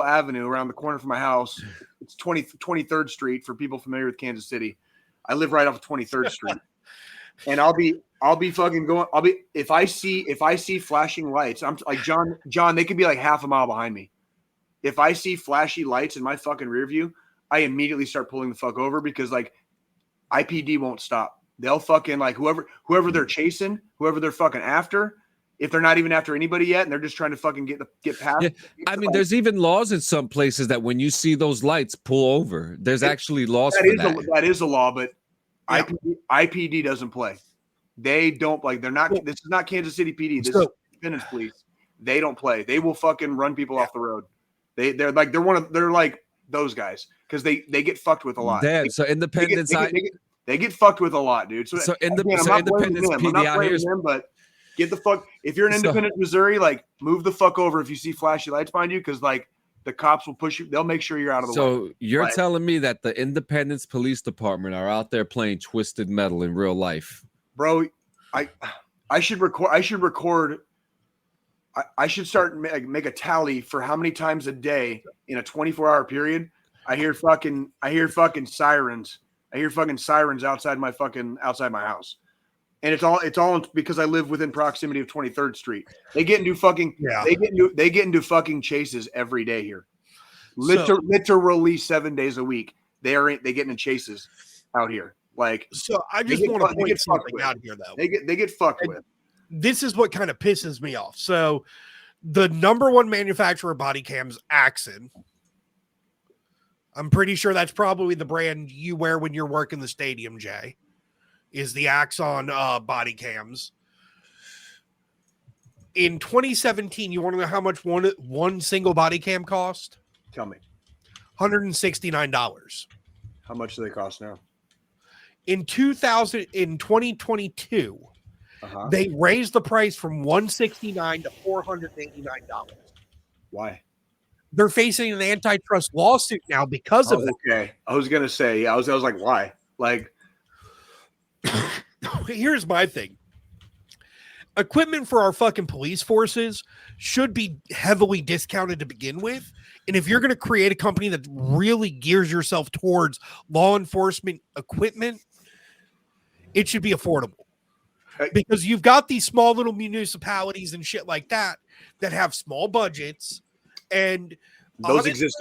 avenue around the corner from my house. It's 23rd Street for people familiar with Kansas City. I live right off of 23rd Street. And I'll be fucking going. If I see flashing lights, I'm like John, they could be like half a mile behind me. If I see flashy lights in my fucking rear view, I immediately start pulling the fuck over because like IPD won't stop. They'll fucking like whoever they're chasing, whoever they're fucking after. If they're not even after anybody yet, and they're just trying to fucking get past. Yeah. I mean, there's even laws in some places that when you see those lights, pull over. There's actually laws for that. That is a law, but yeah. IPD doesn't play. They don't like. They're not. This is not Kansas City PD. This is Independence Police. They don't play. They will fucking run people off the road. They're like those guys because they get fucked with a lot. Damn. So Independence. They get fucked with a lot, dude. So again, I'm not blaming Independence them. I'm not blaming them, but get the fuck. If you're in Independence, Missouri, like move the fuck over if you see flashy lights behind you, because like the cops will push you. They'll make sure you're out of the way. So you're telling me that the Independence Police Department are out there playing Twisted Metal in real life, bro? I should record. I should start make a tally for how many times a day in a 24-hour period I hear fucking sirens. I hear fucking sirens outside my house. And it's all because I live within proximity of 23rd Street. They get into fucking chases every day here. Literally 7 days a week. They get into chases out here. Like, so I just want to point something out here though. They get fucked with. This is what kind of pisses me off. So the number one manufacturer of body cams, Axon. I'm pretty sure that's probably the brand you wear when you're working the stadium, Jay, is the Axon body cams. In 2017, you want to know how much one single body cam cost? Tell me. $169. How much do they cost now? In 2022, they raised the price from $169 to $489. Why? They're facing an antitrust lawsuit now because of that. Okay. I was gonna say, I was like, why? Like, here's my thing. Equipment for our fucking police forces should be heavily discounted to begin with. And if you're going to create a company that really gears yourself towards law enforcement equipment, it should be affordable. Because you've got these small little municipalities and shit like that have small budgets, and those exist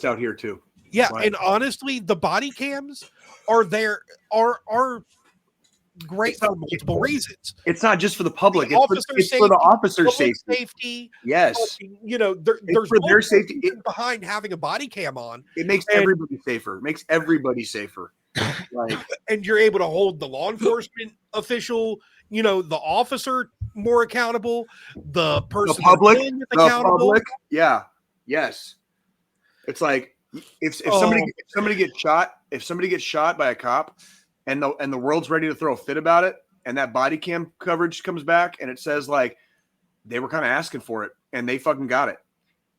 out here too. Yeah, right. And honestly, the body cams are great for multiple reasons. It's not just for the public; it's for the officer's safety. Yes, there's for their safety behind having a body cam on. It makes everybody safer. It makes everybody safer. Like, and you're able to hold the law enforcement official, the officer more accountable, the person, the public, yeah, yes. It's like if somebody gets shot by a cop, and the world's ready to throw a fit about it, and that body cam coverage comes back, and it says like they were kind of asking for it, and they fucking got it.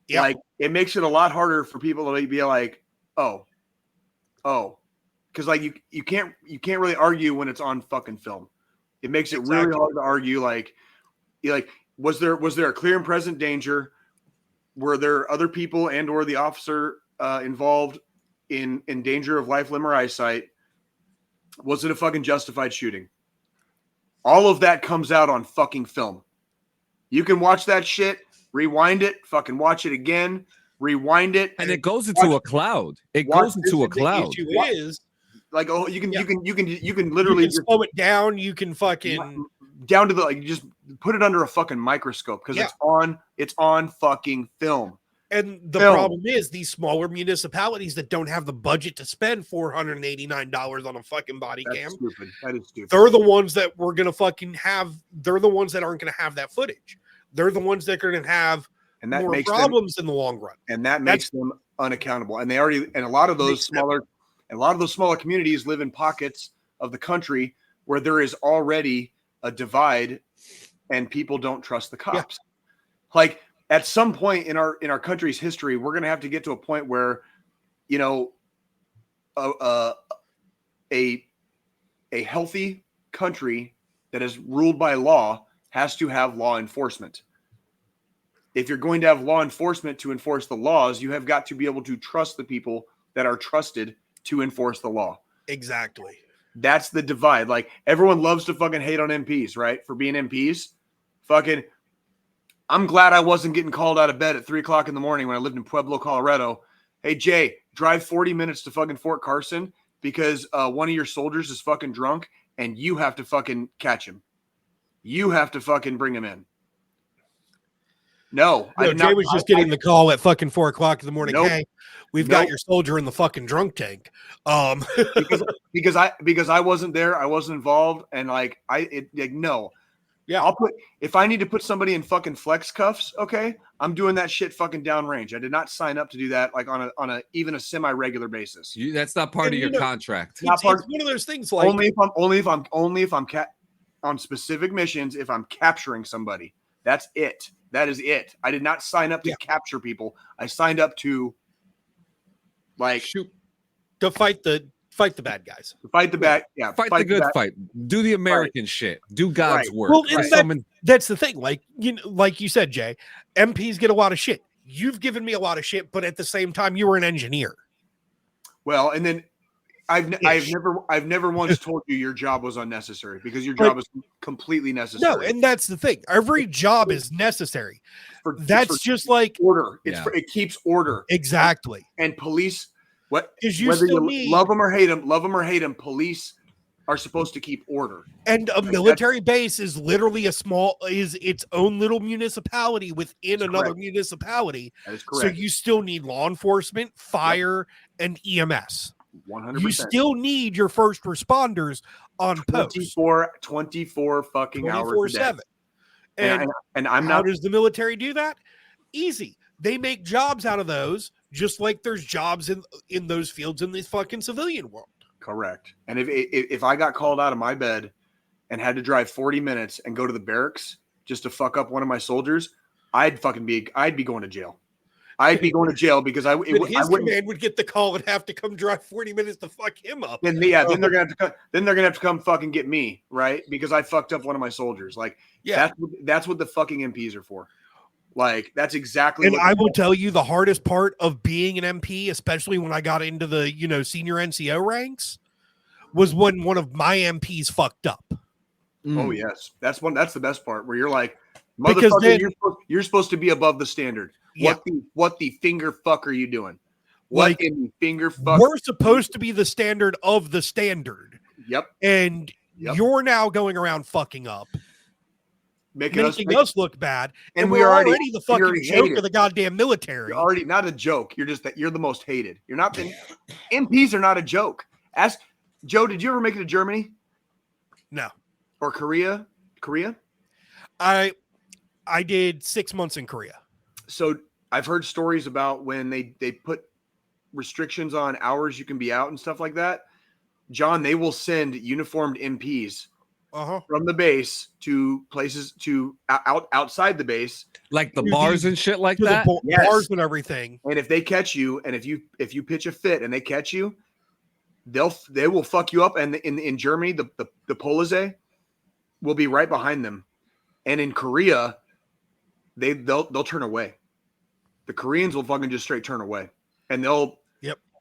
Yeah, like it makes it a lot harder for people to be like, oh. Because like you can't really argue when it's on fucking film. It makes it really hard to argue. Like was there a clear and present danger? Were there other people and or the officer involved in danger of life, limb, or eyesight? Was it a fucking justified shooting? All of that comes out on fucking film. You can watch that shit, rewind it, fucking watch it again, rewind it, and it goes into a cloud. It goes into a cloud. The issue is, like, you can literally slow it down. You can fucking down to you just put it under a fucking microscope because it's on fucking film. And the problem is these smaller municipalities that don't have the budget to spend $489 on a fucking body cam. That is stupid. They're the ones that we're gonna fucking have. They're the ones that aren't gonna have that footage. They're the ones that are gonna have more problems in the long run. And that makes them unaccountable. And a lot of those smaller communities live in pockets of the country where there is already a divide and people don't trust the cops. Yeah. Like at some point in our country's history, we're going to have to get to a point where, a healthy country that is ruled by law has to have law enforcement. If you're going to have law enforcement to enforce the laws, you have got to be able to trust the people that are trusted to enforce the law. Exactly. That's the divide. Like everyone loves to fucking hate on MPs, right? For being MPs. Fucking, I'm glad I wasn't getting called out of bed at 3:00 in the morning when I lived in Pueblo, Colorado. Hey, Jay, drive 40 minutes to fucking Fort Carson because one of your soldiers is fucking drunk and you have to fucking catch him. You have to fucking bring him in. No. Jay was just getting the call at fucking 4:00 in the morning. Nope. Hey, we've got your soldier in the fucking drunk tank. because I wasn't there. I wasn't involved. And no. Yeah. If I need to put somebody in fucking flex cuffs, okay, I'm doing that shit fucking downrange. I did not sign up to do that like on a even a semi-regular basis. That's not part And, of you your know, contract. It's one of those things like only if I'm on specific missions, if I'm capturing somebody. That's it. That is it. I did not sign up to capture people. I signed up to like Shoot. to fight the bad guys. Fight the bad. Yeah. Fight the good fight. Do the American shit. Do God's work. Well, and that's the thing. Like, you know, like you said, Jay, MPs get a lot of shit. You've given me a lot of shit, but at the same time, you were an engineer. Well, and then I've never once told you your job was unnecessary, because your job is completely necessary. No, and that's the thing. Every job is necessary. That's just like order. It keeps order. Exactly. And police, whether you love them or hate them, police are supposed to keep order. And a military base is literally is its own little municipality within another municipality. That is correct. So you still need law enforcement, fire, and EMS. 100%. You still need your first responders on post 24 fucking hours a day. 7. And how does the military do that? Easy. They make jobs out of those, just like there's jobs in those fields in the fucking civilian world. Correct. And if I got called out of my bed and had to drive 40 minutes and go to the barracks just to fuck up one of my soldiers, I'd be going to jail. I'd be going to jail because his command would get the call and have to come drive 40 minutes to fuck him up. Then they're gonna have to come fucking get me, right? Because I fucked up one of my soldiers. Like, that's what the fucking MPs are for. Like, that's exactly. And I will tell you, the hardest part of being an MP, especially when I got into the senior NCO ranks, was when one of my MPs fucked up. Oh yes, that's the best part, where you're like, motherfucker, you're supposed to be above the standard. What the finger fuck are you doing? What in the finger fuck? We're supposed to be the standard of the standard. Yep. And you're now going around fucking up, making us look bad, and we're already the fucking joke of the goddamn military. You're already not a joke. You're the most hated. You're not. MPs are not a joke. Ask Joe. Did you ever make it to Germany? No. Or Korea? I did 6 months in Korea. So I've heard stories about when they put restrictions on hours you can be out and stuff like that. John, they will send uniformed MPs from the base to places outside the base, like the bars and shit like that. Bars and everything. And if they catch you, and if you pitch a fit and they catch you, they will fuck you up. And in Germany, the Polizei will be right behind them, and in Korea, they'll turn away. The Koreans will fucking just straight turn away, and the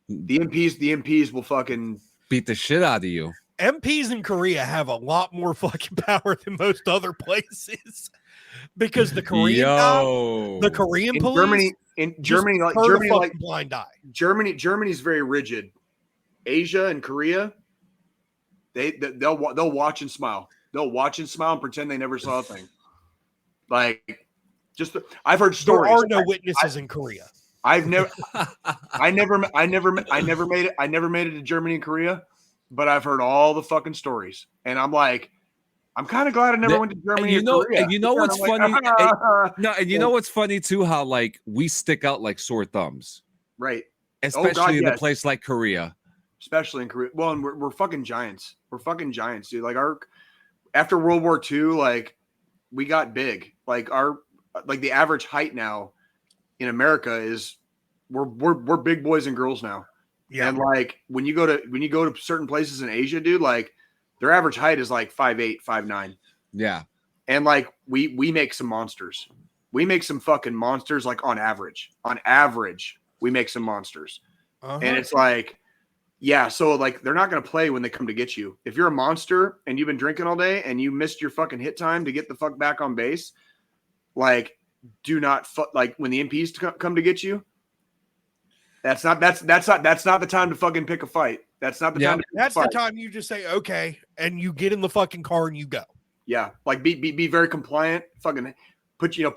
MPs will fucking beat the shit out of you. MPs in Korea have a lot more fucking power than most other places, because the Korean police in Germany like blind eye. Germany's very rigid. Asia and Korea, they'll watch and smile. They'll watch and smile and pretend they never saw a thing. Like, I've heard stories. There are no witnesses in Korea. I never made it to Germany and Korea, but I've heard all the fucking stories, and I'm like, I'm kind of glad I never went to Germany. And Korea. And you know what's funny? What's funny too? How like we stick out like sore thumbs, right? Especially in a place like Korea. Especially in Korea. Well, and we're fucking giants. We're fucking giants, dude. Like after World War II, like we got big. Like the average height now in America is we're big boys and girls now. Yeah. And like when you go to certain places in Asia, dude, like their average height is like 5'8", 5'9". Yeah. And like we make some monsters. We make some fucking monsters, like on average. On average, we make some monsters. And it's like, yeah, so like they're not going to play when they come to get you. If you're a monster and you've been drinking all day and you missed your fucking hit time to get the fuck back on base, like do not like when the MPs come to get you. That's not the time to fucking pick a fight. That's not the time. That's the time you just say okay, and you get in the fucking car and you go. Yeah, like be very compliant. Fucking put your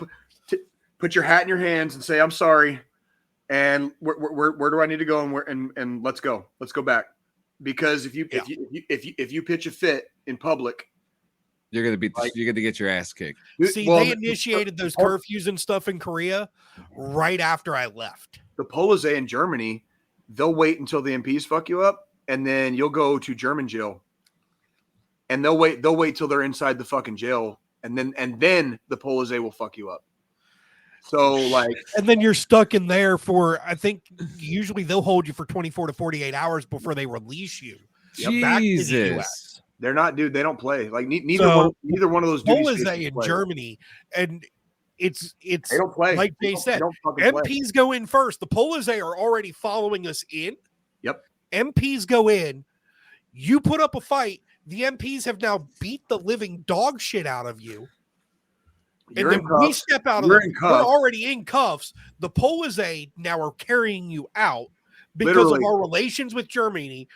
hat in your hands and say I'm sorry. And where do I need to go? And let's go back, because if you pitch a fit in public, You're gonna beat. Like- You're gonna get your ass kicked. See, Well, they initiated those curfews and stuff in Korea right after I left. the Polizei in Germany, they'll wait until the MPs fuck you up, and then you'll go to German jail. And they'll wait till they're inside the fucking jail, and then the Polizei will fuck you up. So like, And then you're stuck in there for, I think usually they'll hold you for 24 to 48 hours before they release you. back to the Jesus. US. they're not, dude. They don't play. Like neither So, one of those duty Polizei stations in play. Germany, and it's They don't play. like They Jay don't- said, they don't fucking play. MPs go in first. The Polizei are already following us in. Yep. MPs go in. You put up a fight. The MPs have now beat the living dog shit out of you. You're and in then we cuffs. step out of You're the, in we're cuffs. already in cuffs. The Polizei now are carrying you out because Literally. of our relations with Germany.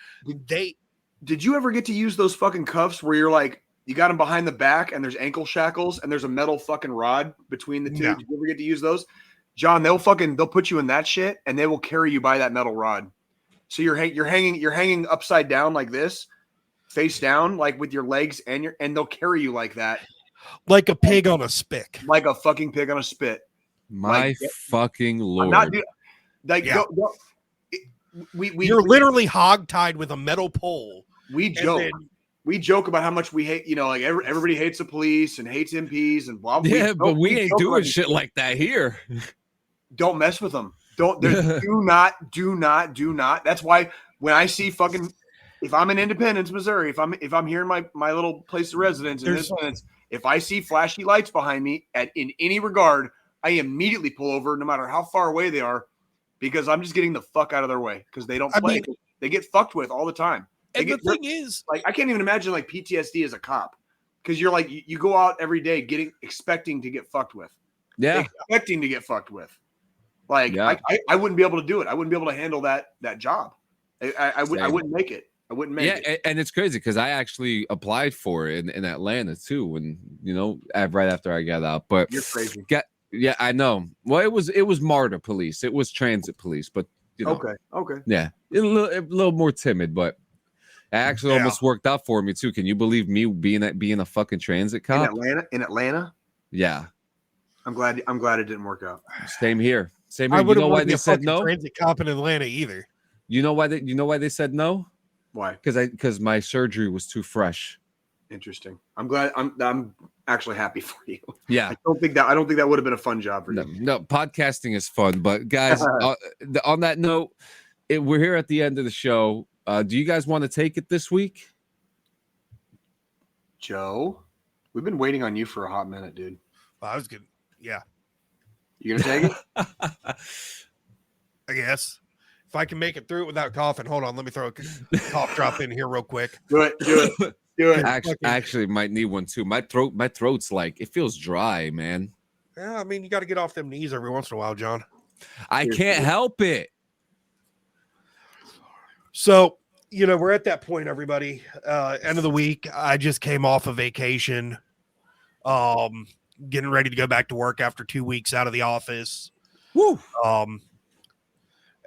Did you ever get to use those fucking cuffs where you're like, you got them behind the back and there's ankle shackles and there's a metal fucking rod between the two? No. Did you ever get to use those? John, they'll put you in that shit and they will carry you by that metal rod. So you're hanging upside down like this, face down, like with your legs and they'll carry you like that, like a pig on a spick. like a fucking pig on a spit. My Like, fucking I'm lord. not doing like Yeah. we You're literally hogtied with a metal pole. we And joke. then We joke about how much we hate, like everybody hates the police and hates MPs and blah. yeah, but we ain't joke doing about these shit things. like that here. Don't mess with them. Do not. That's why when I see fucking, if I'm in Independence, Missouri, if I'm here in my little place of residence in There's- Independence, if I see flashy lights behind me in any regard, I immediately pull over, no matter how far away they are, because I'm just getting the fuck out of their way because they don't I play. mean- They get fucked with all the time. And the thing is, Like I can't even imagine like PTSD as a cop because you're like you go out every day expecting to get fucked with, Yeah. expecting to get fucked with. Like Yeah. I wouldn't be able to do it. I wouldn't be able to handle that job. I Same. wouldn't make it. I wouldn't make Yeah, it. and it's crazy because I actually applied for it in Atlanta too, when right after I got out. But You're crazy. yeah, I know. Well, it was MARTA police, it was transit police, but Okay. yeah, a little more timid, but it actually Yeah. almost worked out for me too. Can you believe me being a fucking transit In cop? Atlanta. Yeah, I'm glad it didn't work out. same here. Same I here. You wouldn't know want why to be they a said fucking no? transit cop in Atlanta either. You know why they said no? Why? Because my surgery was too fresh. Interesting. I'm glad. I'm actually happy for you. Yeah. I don't think that would have been a fun job for you. No, podcasting is fun, but guys, on that note, we're here at the end of the show. Do you guys want to take it this week? Joe, we've been waiting on you for a hot minute, dude. Well, I was good. Yeah, You gonna take it? I guess. If I can make it through it without coughing, hold on. Let me throw a cough drop in here real quick. Do it. Actually, might need one too. My throat's like, it feels dry, man. Yeah, I mean, you got to get off them knees every once in a while, John. I can't help it. So, we're at that point, everybody. End of the week. I just came off a vacation. Getting ready to go back to work after 2 weeks out of the office. Woo.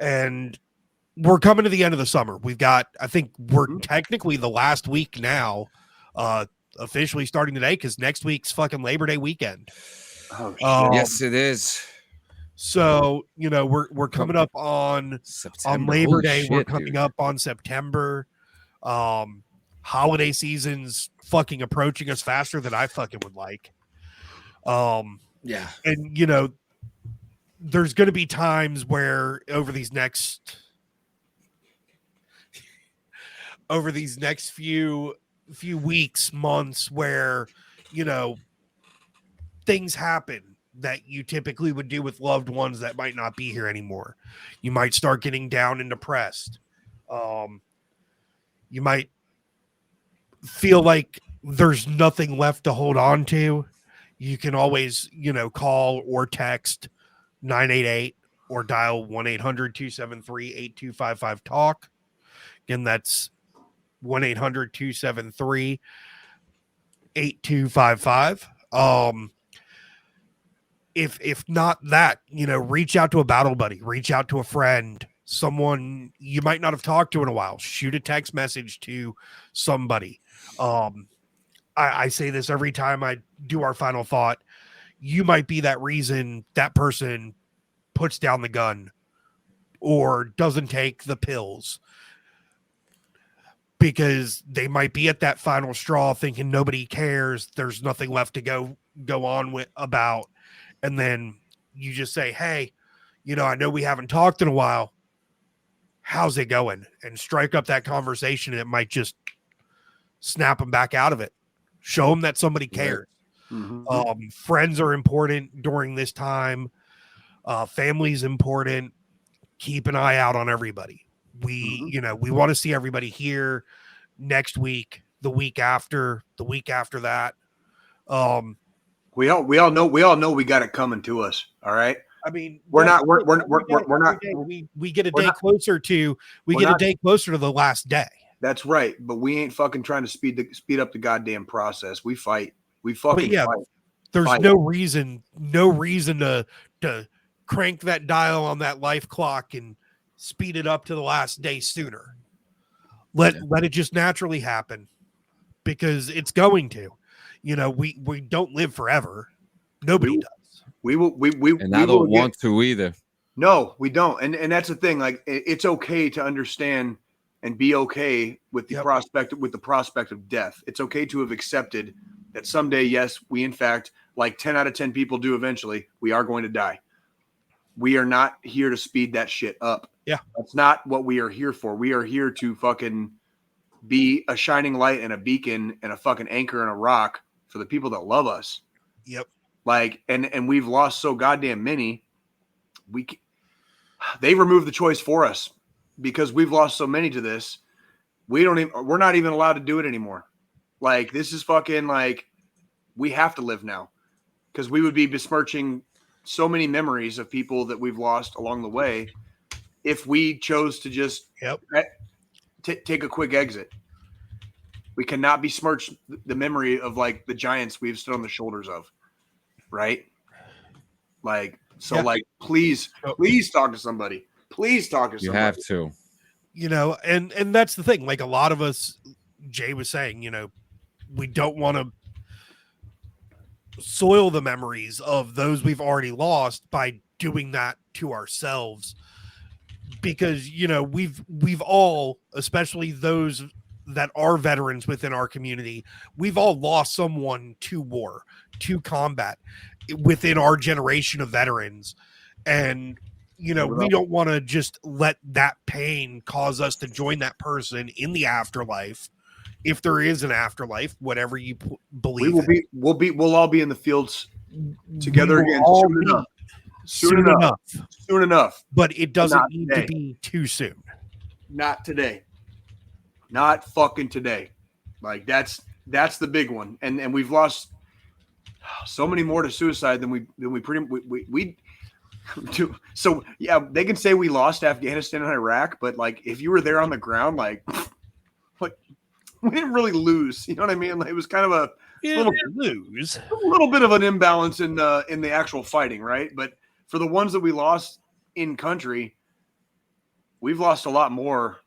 And we're coming to the end of the summer. I think we're technically the last week now, officially starting today, because next week's fucking Labor Day weekend. Oh shit. Yes, it is. So, we're coming up on September. Labor Holy Day. We're shit, coming dude. up on September. Holiday season's fucking approaching us faster than I fucking would like. Yeah. And there's going to be times where over these next few weeks, months, where things happen that you typically would do with loved ones that might not be here anymore. You might start getting down and depressed. You might feel like there's nothing left to hold on to. You can always, call or text 988 or dial 1-800-273-8255 talk. Again, that's 1-800-273-8255. If not that, reach out to a battle buddy, reach out to a friend, someone you might not have talked to in a while. Shoot a text message to somebody. I say this every time I do our final thought. You might be that reason that person puts down the gun or doesn't take the pills, because they might be at that final straw thinking nobody cares. There's nothing left to go on with about. And then you just say, hey, I know we haven't talked in a while. How's it going? And strike up that conversation. And it might just snap them back out of it. Show them that somebody cares. Mm-hmm. Friends are important during this time. Family's important. Keep an eye out on everybody. We want to see everybody here next week, the week after that. We all know we got it coming to us. All right. I mean, we're not. We get a day closer to the last day. That's right. But we ain't fucking trying to speed up the goddamn process. We fight. We fucking fight. There's no reason to crank that dial on that life clock and speed it up to the last day sooner. Let it just naturally happen, because it's going to. We don't live forever. Nobody does. We will. And I don't want to either. No, we don't. And that's the thing. Like, it's okay to understand and be okay with the prospect of death. It's okay to have accepted that someday, yes, we in fact, like 10 out of 10 people do eventually, we are going to die. We are not here to speed that shit up. Yeah. That's not what we are here for. We are here to fucking be a shining light and a beacon and a fucking anchor and a rock for the people that love us. Yep. Like, and we've lost so goddamn many. They removed the choice for us because we've lost so many to this. We're not even allowed to do it anymore. Like, this is fucking like, we have to live now, because we would be besmirching so many memories of people that we've lost along the way if we chose to just take a quick exit. We cannot besmirch the memory of like the giants we've stood on the shoulders of. Right? Like, so like, please talk to somebody. Please talk to somebody. You have to. And that's the thing. Like, a lot of us, Jay was saying, we don't want to soil the memories of those we've already lost by doing that to ourselves, because we've all, especially those that are veterans within our community, we've all lost someone to war, to combat within our generation of veterans. And we don't want to just let that pain cause us to join that person in the afterlife. If there is an afterlife, whatever you believe, we'll all be in the fields together again soon enough. But it doesn't need to be too soon. Not today. Not fucking today. Like, that's the big one. And we've lost so many more to suicide than we do. So yeah, they can say we lost Afghanistan and Iraq, but like, if you were there on the ground, like we didn't really lose. You know what I mean? Like, it was kind of a little bit of an imbalance in the actual fighting, right? But for the ones that we lost in country, we've lost a lot more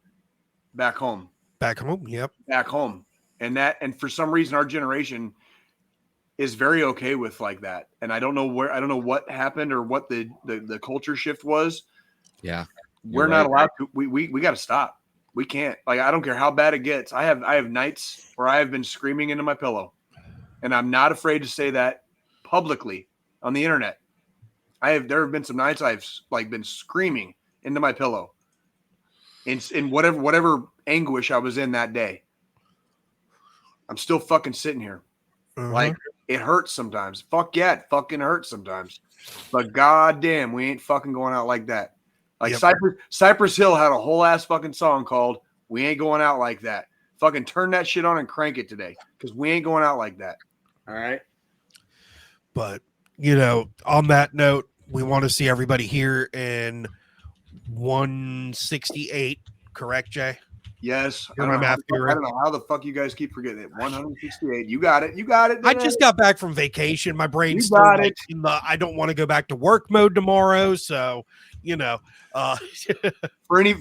back home. Yep. Back home. And for some reason our generation is very okay with like that. And I don't know what happened or what the culture shift was. Yeah. We're not allowed to. We got to stop. We can't. Like, I don't care how bad it gets. I have nights where I have been screaming into my pillow, and I'm not afraid to say that publicly on the internet. There have been some nights I've like been screaming into my pillow in whatever anguish I was in that day. I'm still fucking sitting here. Like, it hurts sometimes. Fuck yeah, it fucking hurts sometimes. But goddamn, we ain't fucking going out like that. Like, Cypress Hill had a whole ass fucking song called "We Ain't Going Out Like That." Fucking turn that shit on and crank it today, because we ain't going out like that. All right. But on that note, we want to see everybody here in 168. Correct, Jay? Yes. I don't know how the fuck you guys keep forgetting it. 168. You got it. I just got back from vacation. My brain's still like in the I don't want to go back to work mode tomorrow. So, for any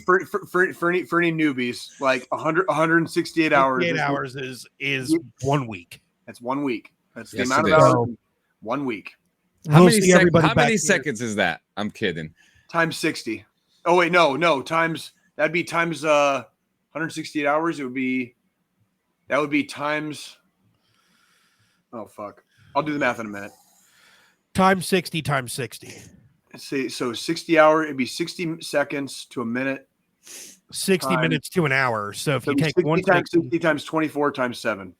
newbies, like 168 hours. 168 hours is 1 week. That's 1 week. That's the Yes, amount it of is. hours. 1 week How We'll many, see everybody how back many here. seconds is that? I'm kidding. times 60. Oh wait, no, times that'd be times 168 hours. That would be times. Oh fuck! I'll do the math in a minute. Times 60 times 60. Let's see, so 60 hour, it'd be 60 seconds to a minute. 60 Time. minutes to an hour. So if So you it'd be take 60 times 160, 60 times 24 times 7.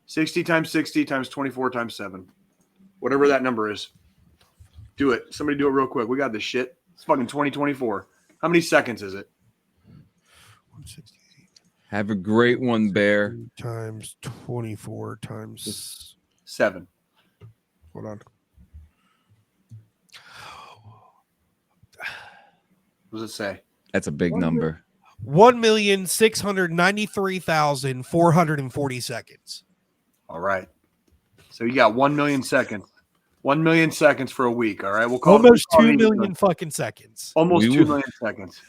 60 times 60 times 24 times 7. Whatever that number is. Do it. Somebody do it real quick. We got this shit. It's fucking 2024. How many seconds is it? 160 Have a great one, Bear. times 24 times 7. hold on. What does it say? That's a big number. 1,693,440 seconds. All right. So you got 1 million seconds. 1 million seconds for a week. All right. We'll call Almost it 2 million fucking seconds. Almost We 2 will- million seconds.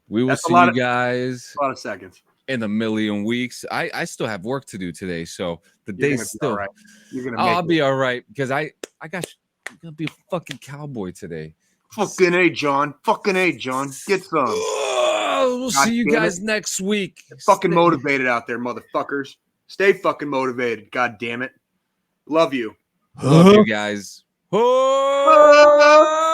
We will That's a see lot you of- guys A lot of seconds. in a million weeks. I still have work to do today, so the You're day's gonna be still. all right. You're gonna I'll make be it. all right because I'm gonna be a fucking cowboy today. Fucking A, John. Fucking A, John. Get some. We'll God see you damn guys next week. Fucking Stay- motivated out there, motherfuckers. Stay fucking motivated. God damn it. Love you. Love you guys. Oh!